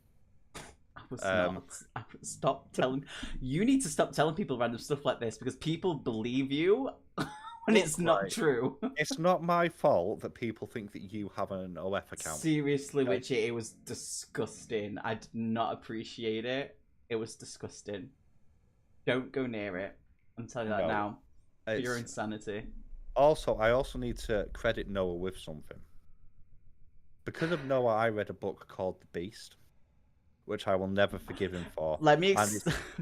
was Um, not. Stop telling. You need to stop telling people random stuff like this because people believe you when look, it's not right. true. It's not my fault that people think that you have an OF account. Seriously, Okay? Witchy, it was disgusting. I did not appreciate it. It was disgusting. Don't go near it. I'm telling you that No, now. For your it's insanity. also I also need to credit Noah with something. Because of Noah, I read a book called The Beast, which I will never forgive him for. Let me. And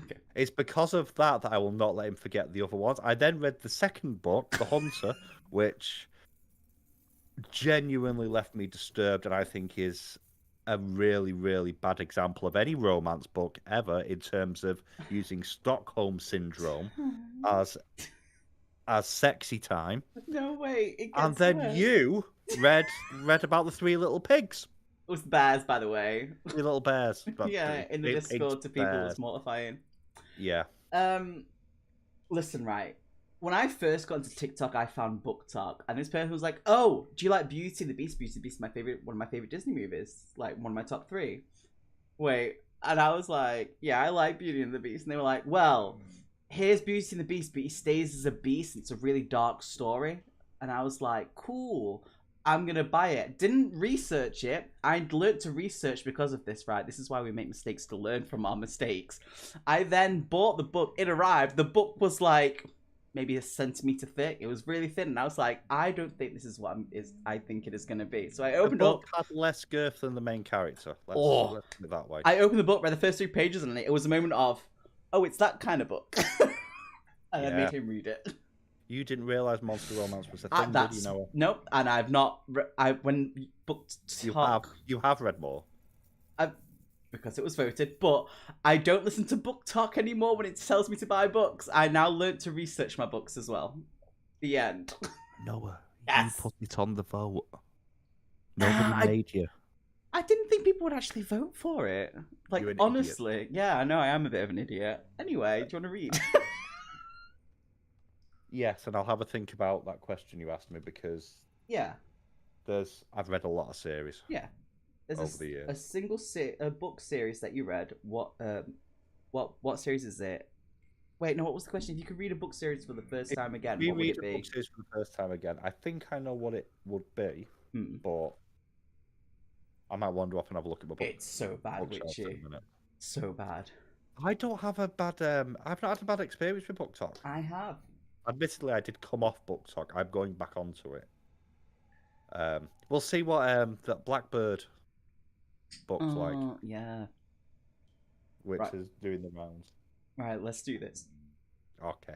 Okay. it's because of that that I will not let him forget the other ones. I then read the second book, The Hunter, which genuinely left me disturbed, and I think is a really, really bad example of any romance book ever in terms of using Stockholm syndrome as sexy time. No way, it And gets then worse. you read about the three little pigs, It was bears, by the way. three little bears, but Yeah, in the they pigs Discord to people, it was bears. mortifying. Yeah, Um, Listen, right. When I first got into TikTok, I found Book Talk, and this person was like, "Oh, do you like Beauty and the Beast? Beauty and the Beast is one of my favorite Disney movies, like one of my top three." Wait, and I was like, "Yeah, I like Beauty and the Beast," and they were like, "Well, here's Beauty and the Beast, but he stays as a beast. It's a really dark story," and I was like, "Cool." I'm gonna buy it. Didn't research it. I learned to research because of this, right? This is why we make mistakes to learn from our mistakes. I then bought the book. It arrived. The book was like maybe a centimeter thick. It was really thin, and I was like, I don't think this is what I think it is going to be. So I the opened book up. had less girth than the main character. Let's Oh, put it that way. I opened the book, read the first 3 pages, and it was a moment of, oh, it's that kind of book, and I made Yeah, him read it. you didn't realize monster romance was a thing, did you, That's Noah? nope, and I've not. I when book talk. You have read more. I, because it was voted, but I don't listen to Book Talk anymore when it tells me to buy books. I now learned to research my books as well. The end. Noah, you Yes. put it on the vote. Nobody I made you. I didn't think people would actually vote for it. Like You're an idiot. honestly, yeah, I know I am a bit of an idiot. Anyway, do you want to read? Yes, and I'll have a think about that question you asked me because Yeah, I've read a lot of series yeah. There's over the a years. single a book series that you read. What series is it? Wait, no. What was the question? If you could read a book series for the first If time again, we what would read it a book be? series for the first time again, I think I know what it would be, Hmm. but I might wander off and have a look at my book. It's so bad, Bookshelf in Witchy. a minute. So bad. I don't have a bad. I've not had a bad experience with Book Talk. I have. Admittedly, I did come off Book Talk. I'm going back onto it. We'll see what that Blackbird book's like, Yeah. which Right. is doing the rounds. Right. Let's do this. Okay.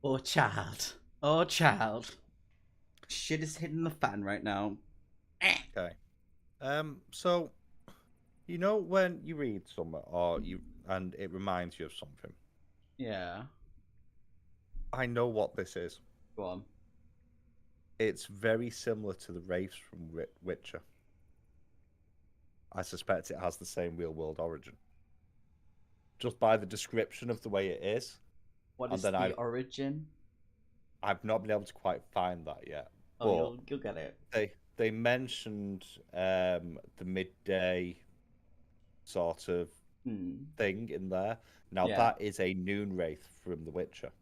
Oh, child. Oh, child. Shit is hitting the fan right now. Okay. So you know when you read something or you and it reminds you of something. Yeah. I know what this is. Go on. It's very similar to the Wraiths from Witcher. I suspect it has the same real world origin. Just by the description of the way it is. What And is then the origin? I've not been able to quite find that yet. Oh, But you'll get it. they mentioned the midday sort of Hmm. thing in there. Now Yeah. that is a noon wraith from The Witcher.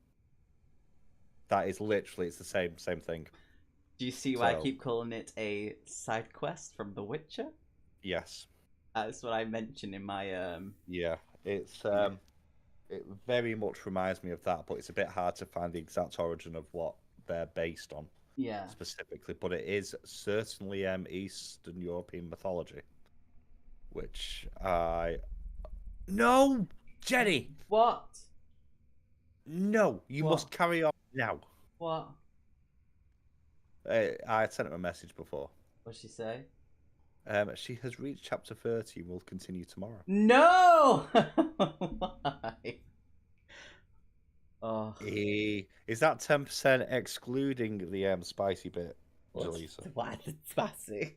That is literally it's the same thing. Do you see why I So keep calling it a side quest from The Witcher? yes, That's what I mentioned in my yeah, it's thingy. it very much reminds me of that, but it's a bit hard to find the exact origin of what they're based on Yeah. specifically. But it is certainly Eastern European mythology, which I no Jenny, What? no, you What? must carry on now. What? I sent him a message before. What'd she say? She has reached chapter 30 and will continue tomorrow. No! Why? Oh, Is that 10% excluding the spicy bit, what's Jaleesa? why the spicy?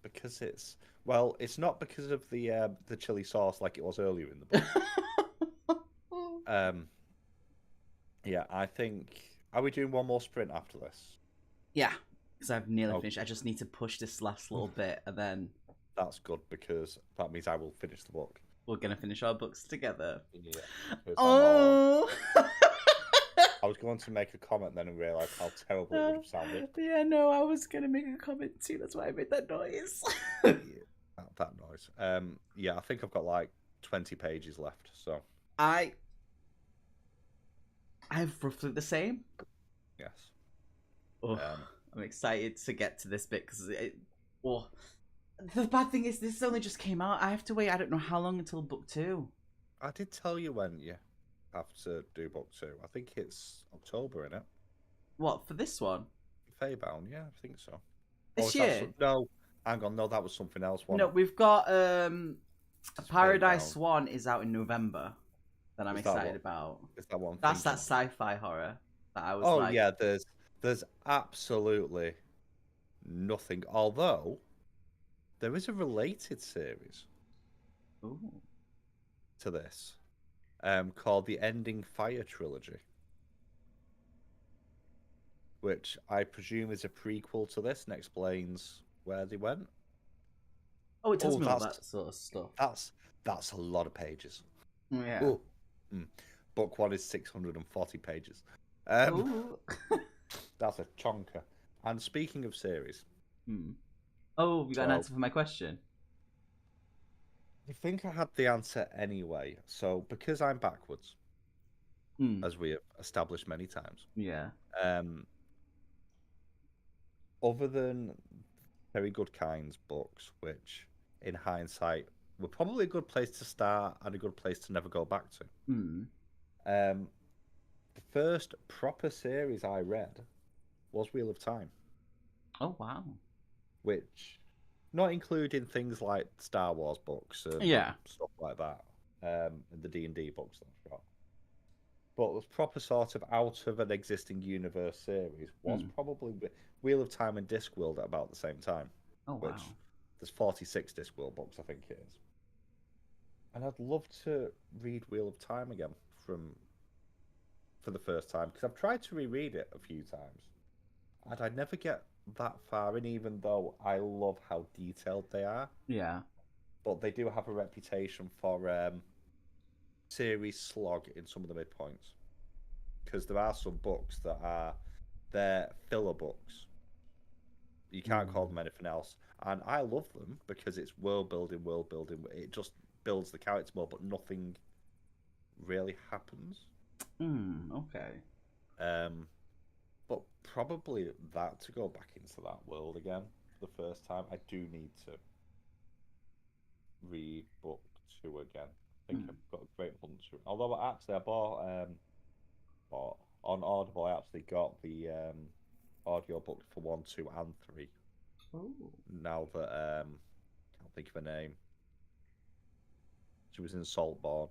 Because well, it's not because of the chili sauce like it was earlier in the book. Um, yeah, I think. Are we doing one more sprint after this? Yeah, because I've nearly Oh, finished. I just need to push this last little bit, and then that's good because that means I will finish the book. we're gonna finish our books together. Yeah, because I'm on. Oh. I was going to make a comment then and realize how terrible it would have sounded. Yeah, no, I was gonna make a comment too. That's why I made that noise. Yeah, that noise. Yeah, I think I've got like 20 pages left. So I have roughly the same. yes. Oh, I'm excited to get to this bit because oh, the bad thing is this only just came out. I have to wait. I don't know how long until book 2. I did tell you when you have to do book 2. I think it's October, isn't it? What for this one? Faybound, yeah, I think so. Or This is that year? no? Hang on, no, that was something else. No, we've got It's Paradise Faybound. Swan is out in November. That I'm Is that excited what? about. Is that what I'm That's that thinking? sci-fi horror that I was Oh like, yeah, there's absolutely nothing. Although there is a related series ooh, to this, called the Ending Fire trilogy, which I presume is a prequel to this and explains where they went. oh, it tells Oh, me all that sort of stuff. that's a lot of pages. Yeah. Oh, book 1 is 640 pages. Um, Ooh. that's a chonker. And speaking of series, Hmm. Oh, you got an so answer for my question? I think I had the answer anyway. So because I'm backwards, Hmm. as we have established many times, Yeah. um, other than Very Good Kinds books, which in hindsight were probably a good place to start and a good place to never go back to. Hmm. Um, the first proper series I read was Wheel of Time, Oh wow. which, not including things like Star Wars books and Yeah. stuff like that, and the D&D books that I've got, but was proper sort of out of an existing universe series was Hmm. probably Wheel of Time and Discworld at about the same time, Oh which wow. there's 46 Discworld books, I think it is. And I'd love to read Wheel of Time again for the first time because I've tried to reread it a few times and I never get that far in, even though I love how detailed they are. Yeah. But they do have a reputation for series slog in some of the midpoints because there are some books that are they're filler books. You can't call them anything else, and I love them because it's world building, world building. It just builds the character more, but nothing really happens. Hmm. Okay. Um, but probably that to go back into that world again for the first time, I do need to read book 2 again. I think Hmm. I've got a great hunt through. Although actually, I bought on Audible, I actually got the audio book for 1, 2, and 3. Oh. Now that can't think of her name. She was in Saltborn.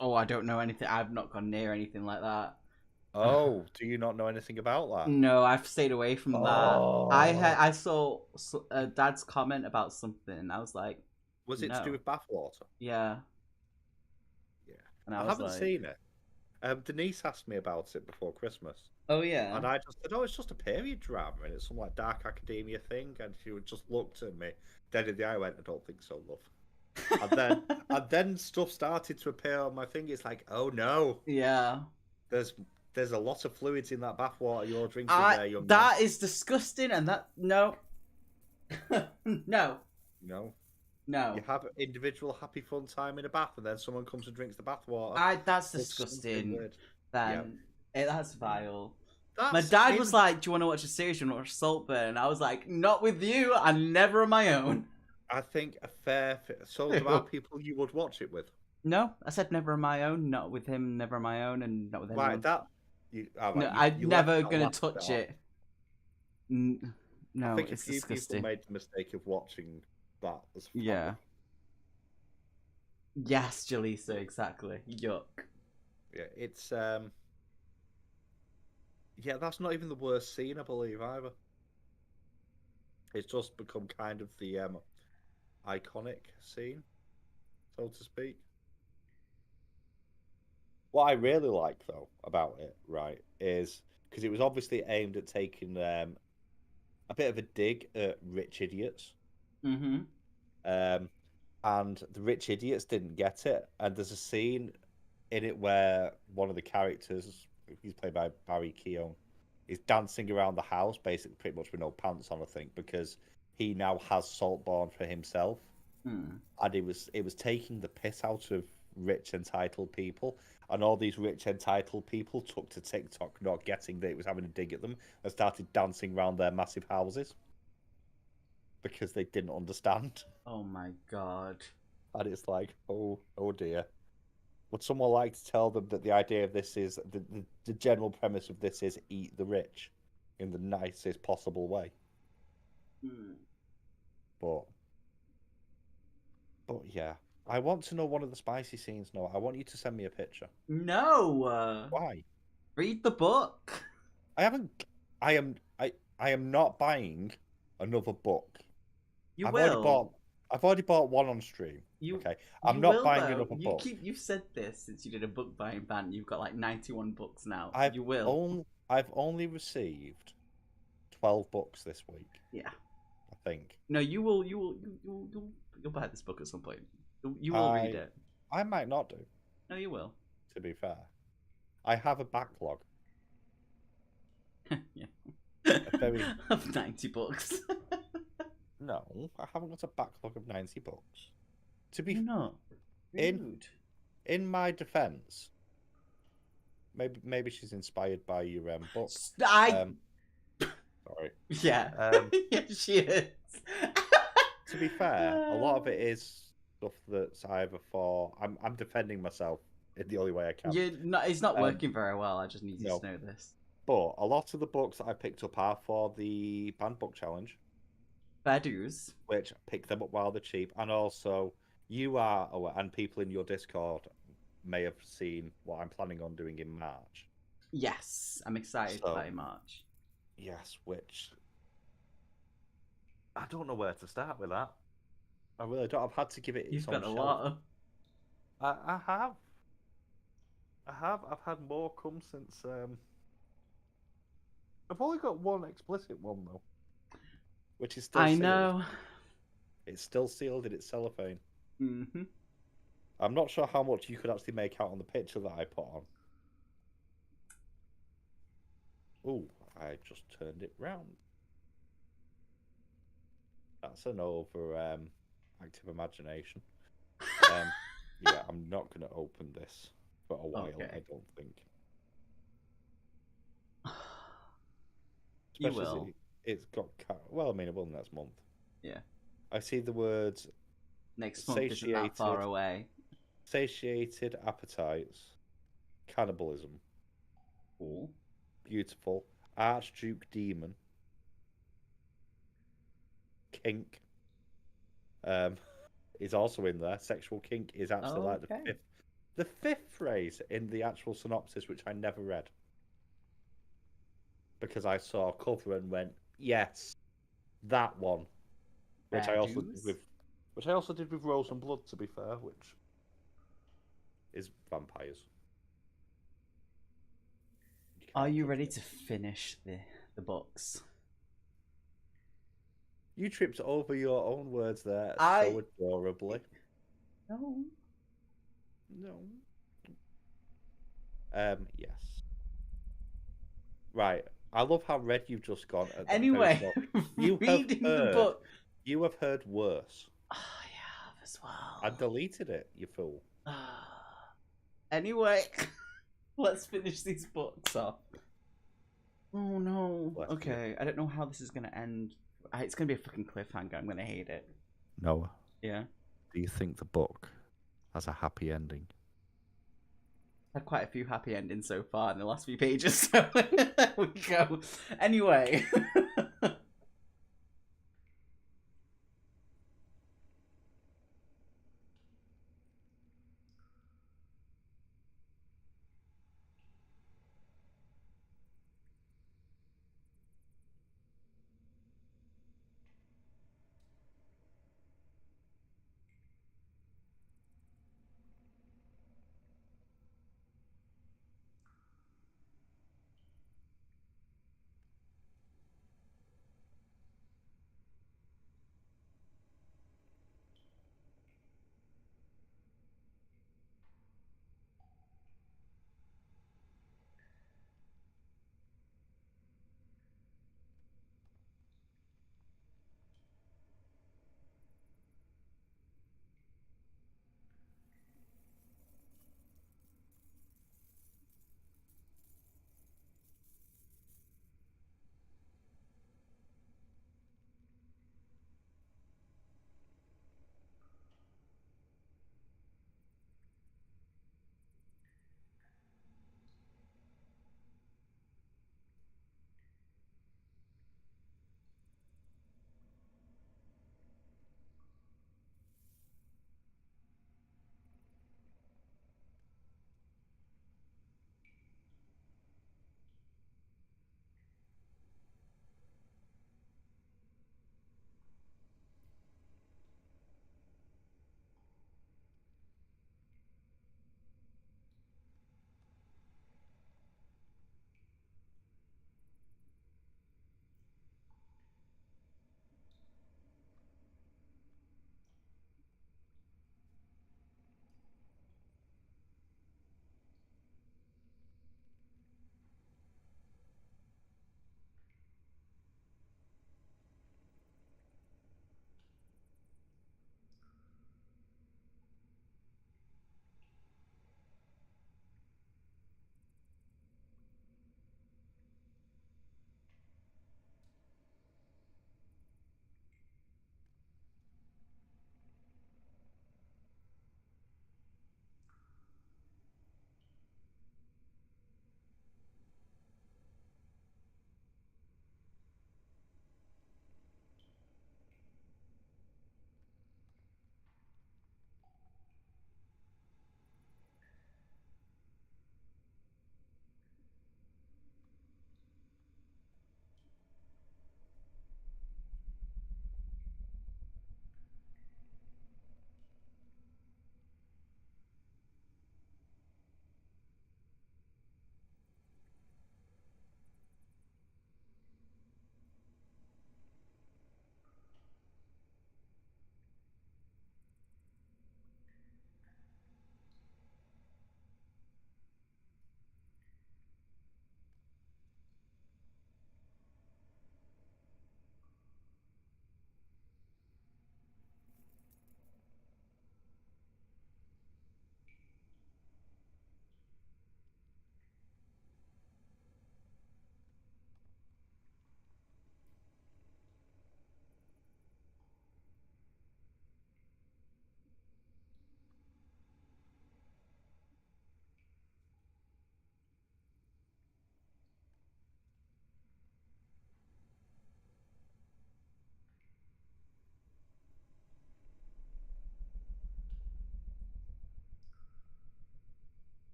Oh, I don't know anything. I've not gone near anything like that. Oh, do you not know anything about that? No, I've stayed away from that. Oh, I saw Dad's comment about something. I was like, was it to do no, with bathwater? yeah, Yeah, and I I was haven't like, seen it. Denise asked me about it before Christmas, oh yeah, and I just said, "Oh, it's just a period drama, and it's some like dark academia thing." And she just looked at me dead in the eye, and went, "I don't think so, love." And then stuff started to appear on my thing. It's like, oh no, yeah. there's there's a lot of fluids in that bathwater you're drinking there, young man. That is disgusting, and that no, no, No, no. you have individual happy fun time in a bath, and then someone comes and drinks the bathwater. That's There's something disgusting. weird. Yeah, Then that's vile. My that's dad was in. like, "Do you want to watch a series? Do you want to watch Saltburn?" And I was like, "Not with you. I'm never on my own." I think a fair. So there are people you would watch it with. No, I said never on my own. Not with him. Never on my own, and not with Right, anyone. that you. All No, right, I'm you left never that gonna last bit touch off. it. I No, think a it's few people disgusting. made the mistake of watching that as a Yeah. family. Yes, Jaleesa, exactly. Yuck. Yeah, it's yeah, that's not even the worst scene, I believe, either. It's just become kind of the iconic scene, so to speak. What I really like, though, about it, right, is because it was obviously aimed at taking a bit of a dig at rich idiots. Mm-hmm. Um, and the rich idiots didn't get it. And there's a scene in it where one of the characters, he's played by Barry Keoghan, is dancing around the house, basically pretty much with no pants on, I think, because he now has Saltborn for himself, Hmm. and it was taking the piss out of rich entitled people, and all these rich entitled people took to TikTok, not getting that it was having a dig at them, and started dancing around their massive houses because they didn't understand. Oh my god. And it's like, oh dear. Would someone like to tell them that the idea of this is the general premise of this is eat the rich in the nicest possible way? Hmm. But yeah, I want to know one of the spicy scenes. No, I want you to send me a picture. No. Why? Read the book. I haven't. I am not buying another book. You I've already will. bought. I've already bought one on stream. You Okay, I'm you not will buying though. another book. You've said this since you did a book buying ban. You've got like 91 books now. I've You will. I've only received 12 books this week. Yeah. I think. No, you will. You'll buy this book at some point. You will read it. I might not do. No, you will. To be fair, I have a backlog. Yeah. Very Of 90 books. no, I haven't got a backlog of 90 books. To You're be not. in Rude. in my defense, maybe she's inspired by your book. Sorry. Yeah. Yeah, she is. To be fair, a lot of it is stuff that's either for I'm defending myself in the only way I can. It's not Um, working very well. I just need you no. to know this. But a lot of the books that I picked up are for the banned book challenge, Fair dues. which pick them up while they're cheap, and also you are aware, and people in your Discord may have seen what I'm planning on doing in March. Yes, I'm excited So- by March. Yes, which I don't know where to start with that. I really don't. I've had to give it its You've own got a shelf. lot of. I have. I've had more come since. I've only got one explicit one though, which is still. I sealed. know. It's still sealed in its cellophane. Mm-hmm. I'm not sure how much you could actually make out on the picture that I put on. Oh, I just turned it round. That's an over active imagination. Yeah, I'm not going to open this for a while. Okay. I don't think. You Especially as will. it's got well. I mean, it will next month. Yeah. I see the words Next month isn't that far away. satiated appetites, cannibalism. Cool. Beautiful. Archduke Demon. Kink. Um, is also in there. Sexual kink is actually like Okay. the fifth phrase in the actual synopsis, which I never read because I saw a cover and went, yes, that one, which I Fair also did dues. with Rose and Blood, to be fair, which is vampires. You Are can't you judge ready me. to finish the books? You tripped over your own words there I so adorably. no. No. Yes. Right. I love how red you've just gone at that very Anyway, start. You have reading the heard. book. You have heard worse. Oh, I have as I well. deleted it, you fool. Anyway, let's finish these books off. Oh no. Bless you. Okay, I don't know how this is gonna end. It's gonna be a fucking cliffhanger. I'm gonna hate it. Noah, Yeah. do you think the book has a happy ending? Had quite a few happy endings so far in the last few pages, so there we go. Anyway.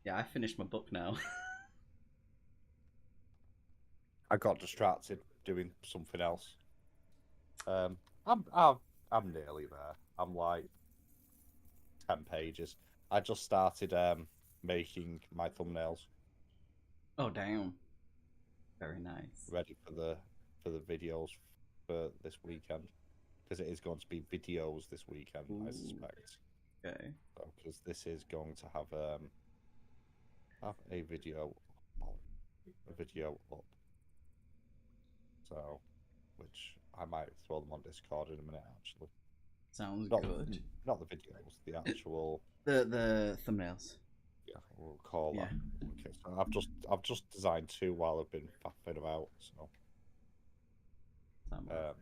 Yeah, I finished my book now. I got distracted doing something else. I'm nearly there. I'm like 10 pages. I just started making my thumbnails Oh damn. Very nice. ready for the videos for this weekend because it is going to be videos this weekend, I Ooh, suspect. okay. Because this is going to have a video up. So, which I might throw them on Discord in a minute. Actually, Sounds not good. not the videos, the actual. The thumbnails. Yeah, we'll call Yeah. that. Okay, so I've just designed two while I've been faffing about. So, Sound um,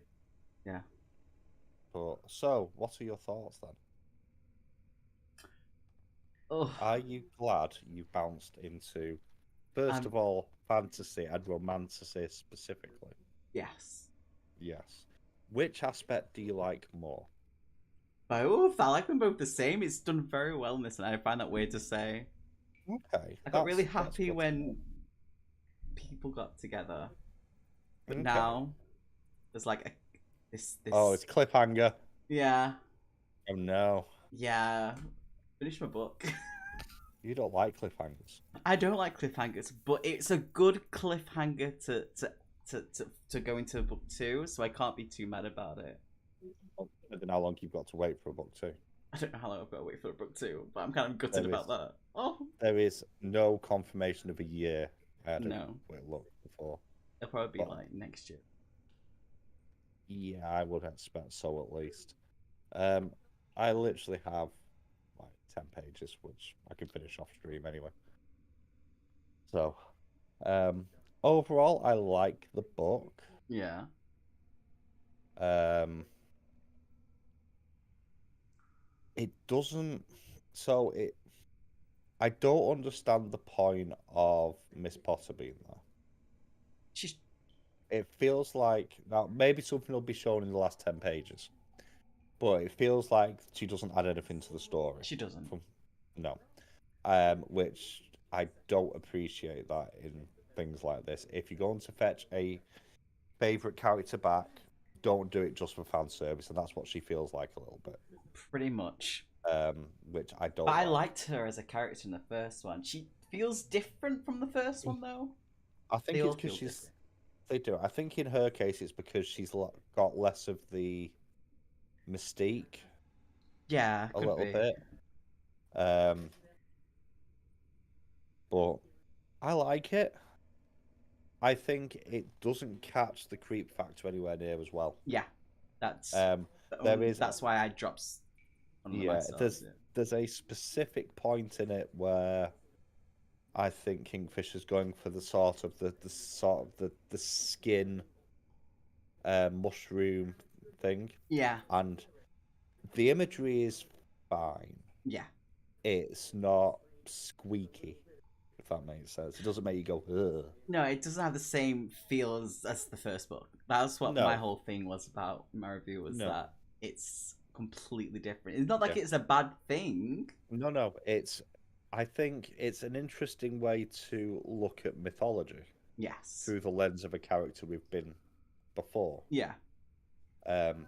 yeah. but so what are your thoughts then? Oh, Are you glad you bounced into, first um, of all, fantasy and romantasy specifically? yes. Yes. Which aspect do you like more? Both. I like them both the same. It's done very well in this, and I find that weird to say. Okay, I got really that's happy good to know. when people got together, but Okay. now there's like a Oh, this. it's cliffhanger. Yeah, Oh no, yeah. Finish my book. you don't like cliffhangers. I don't like cliffhangers, but it's a good cliffhanger to go into book two, so I can't be too mad about it. I don't know how long you've got to wait for a book two. I don't know how long I've got to wait for book two, but I'm kind of gutted There about is that. Oh there is no confirmation of a year. I had a no, quick look before, it'll probably be but like next year. yeah, I would expect so at least. Um, I literally have like 10 pages, which I can finish off stream anyway. So, um, overall, I like the book. Yeah, Um, it doesn't. So it. I don't understand the point of Miss Potter being there. she's It feels like now maybe something will be shown in the last 10 pages, but it feels like she doesn't add anything to the story. she doesn't. From no, which I don't appreciate that in things like this. If you're going to fetch a favorite character back, don't do it just for fan service, and that's what she feels like a little bit. Pretty much. Which I But don't I like. liked her as a character in the first one. She feels different from the first one, though. I They think all it's because feel she's. different. They do. I think in her case, it's because she's got less of the mystique Yeah, a could little be. bit. Um, but I like it. I think it doesn't catch the creep factor anywhere near as well. Yeah, that's Um, there is, that's why I dropped one of my yeah, stars. Yeah. there's a specific point in it where I think Kingfisher's going for the sort of the skin mushroom thing, Yeah, and the imagery is fine. yeah. It's not squeaky, if that makes sense. It doesn't make you go, ugh. No, it doesn't have the same feel as the first book. That's what my No, whole thing was about my review was no, that it's completely different. It's not like yeah. it's a bad thing. No. I think it's an interesting way to look at mythology Yes. through the lens of a character we've been before. Yeah. Um,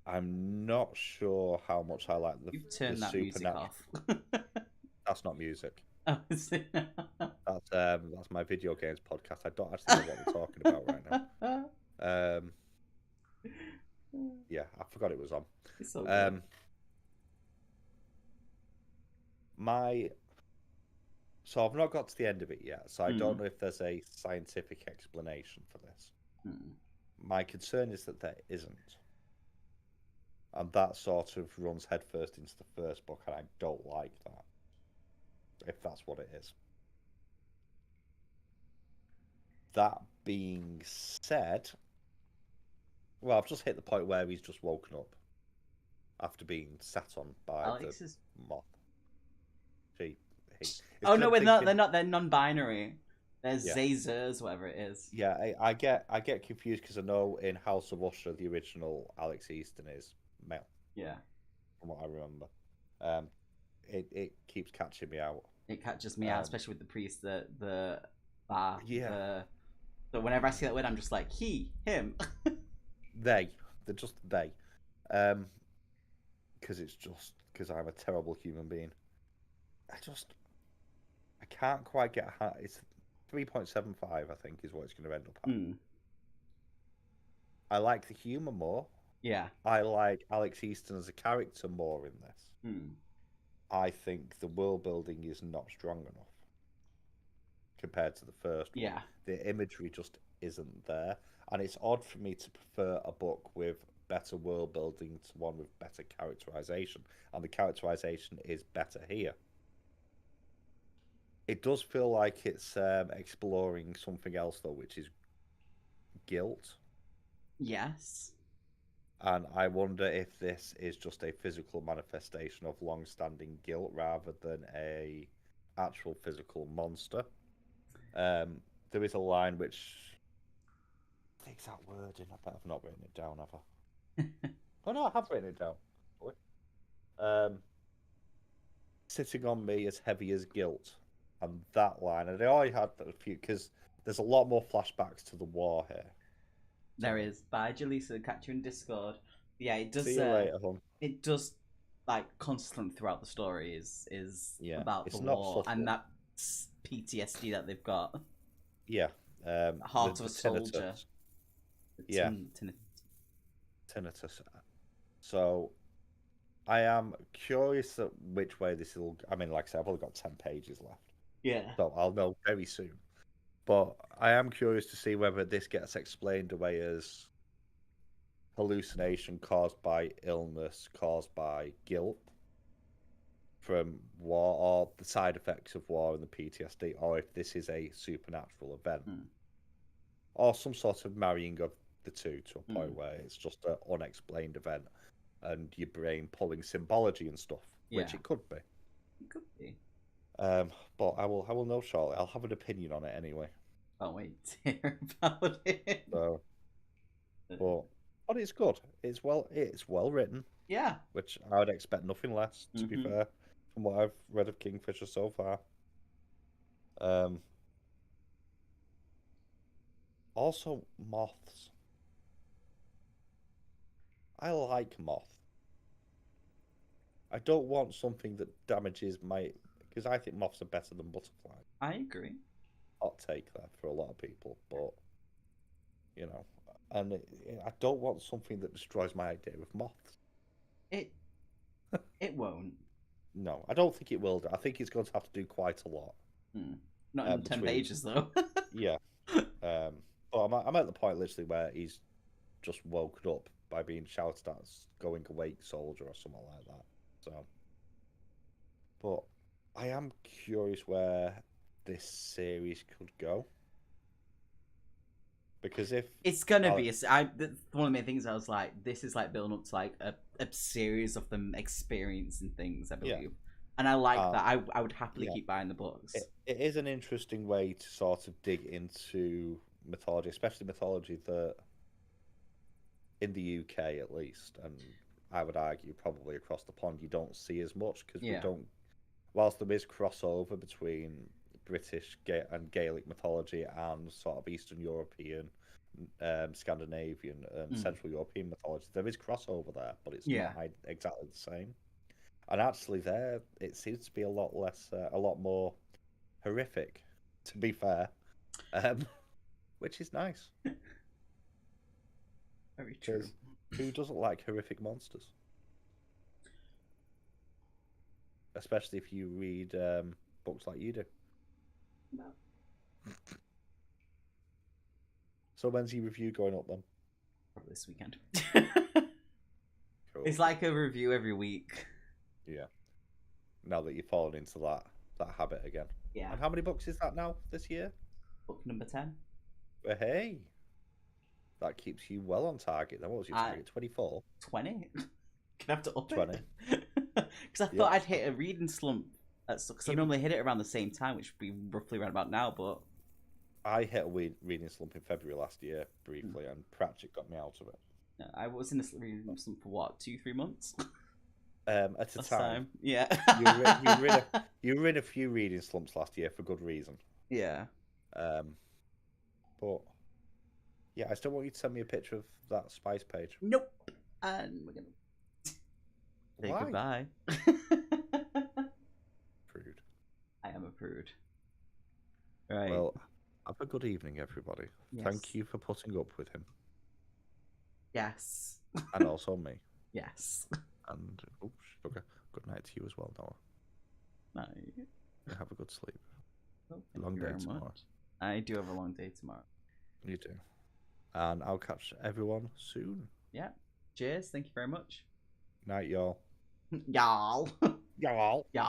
I'm not sure how much I like You've the turned that music supernatural. off. That's not music. Oh, is it? That's my video games podcast. I don't actually know what we're talking about right now. Yeah, I forgot it was on. It's so good. Um, my so I've not got to the end of it yet, so I don't Mm. know if there's a scientific explanation for this. Mm. My concern is that there isn't, and that sort of runs headfirst into the first book, and I don't like that. If that's what it is. That being said, well, I've just hit the point where he's just woken up after being sat on by Alex the is. moth. He. Oh no, we're not. Thinking, They're not. They're non-binary. They're yeah, Zazers, whatever it is. yeah. I get confused because I know in House of Usher the original Alex Easton is male, Yeah. from what I remember. Um, it keeps catching me out. It catches me out, especially with the priest, the bar, Yeah, the. So whenever I see that word, I'm just like he, him. they're just they, um, because it's just because I'm a terrible human being. I can't quite get a it's 3.75 I think is what it's going to end up at. Mm, I like the humor more. yeah. I like Alex Easton as a character more in this. Mm, I think the world building is not strong enough compared to the first one. yeah. The imagery just isn't there, and it's odd for me to prefer a book with better world building to one with better characterization, and the characterization is better here. It does feel like it's exploring something else though, which is guilt. Yes. And I wonder if this is just a physical manifestation of long-standing guilt rather than a actual physical monster. There is a line which the exact wording. I bet I've not written it down, have I? Oh no, I have written it down. Um, Sitting on me as heavy as guilt, and that line. And I already had a few because there's a lot more flashbacks to the war here. There is. By Jaleesa, catch you in Discord. Yeah, it does. See you later, hon. It does, like, constant throughout the story is Yeah, about it's the not war subtle. and that PTSD that they've got. Yeah, Heart of a soldier. Yeah, tinnitus. So I am curious at which way this will. I mean, like I said, I've only got 10 pages left, Yeah. so I'll know very soon. But I am curious to see whether this gets explained away as hallucination caused by illness, caused by guilt from war, or the side effects of war and the PTSD, or if this is a supernatural event, or some sort of marrying of the two to a point where it's just an unexplained event and your brain pulling symbology and stuff, which it could be. It could be. But I will know shortly. I'll have an opinion on it anyway. Can't wait to hear about it. So, but it's good. It's well written. Yeah. Which I would expect nothing less, to be fair, from what I've read of Kingfisher so far. Also, moths. I like moth. I don't want something that damages my... Because I think moths are better than butterflies. I agree. Hot take there for a lot of people, but, you know... And I don't want something that destroys my idea of moths. It won't. No, I don't think it will do. I think it's going to have to do quite a lot. Not in 10 pages, though. Yeah. But I'm at the point, literally, where he's just woken up by being shouted at as going awake soldier or something like that. So, but I am curious where this series could go. Because if it's gonna be one of the main things I was like, this is like building up to like a series of them experiencing things, I believe, and I like that. I would happily keep buying the books. It is an interesting way to sort of dig into mythology, especially mythology that in the UK at least, and I would argue probably across the pond you don't see as much because we don't. Whilst there is crossover between British and Gaelic mythology and sort of Eastern European, Scandinavian, and Central European mythology, there is crossover there, but it's not exactly the same. And actually, there it seems to be a lot less, a lot more horrific, to be fair, which is nice. Very true. Who doesn't like horrific monsters? Especially if you read books like you do. No. So when's your review going up then? Probably this weekend. Cool. It's like a review every week. Yeah. Now that you've fallen into that habit again. Yeah. And how many books is that now this year? Book number 10. Well, hey. That keeps you well on target. Then what was your target? 24? 20. Gonna have to up 20. it. Because I thought I'd hit a reading slump. Because I normally hit it around the same time, which would be roughly around about now, but... I hit a reading slump in February last year, briefly, and Pratchett got me out of it. I was in a reading slump for what, 2-3 months? at a last time. time. Yeah. You were in a few reading slumps last year for good reason. Yeah. But yeah, I still want you to send me a picture of that Spice page. Nope. And we're gonna say Why? goodbye. Prude. I am a prude. Right. Well, have a good evening, everybody. Yes. Thank you for putting up with him. Yes. And also me. Yes. And okay. Good night to you as well, Noah. Night. You have a good sleep. Well, Long day tomorrow. Much. I do have a long day tomorrow. You do. And I'll catch everyone soon. Yeah. Cheers. Thank you very much. Night, y'all. Y'all. Y'all. Y'all.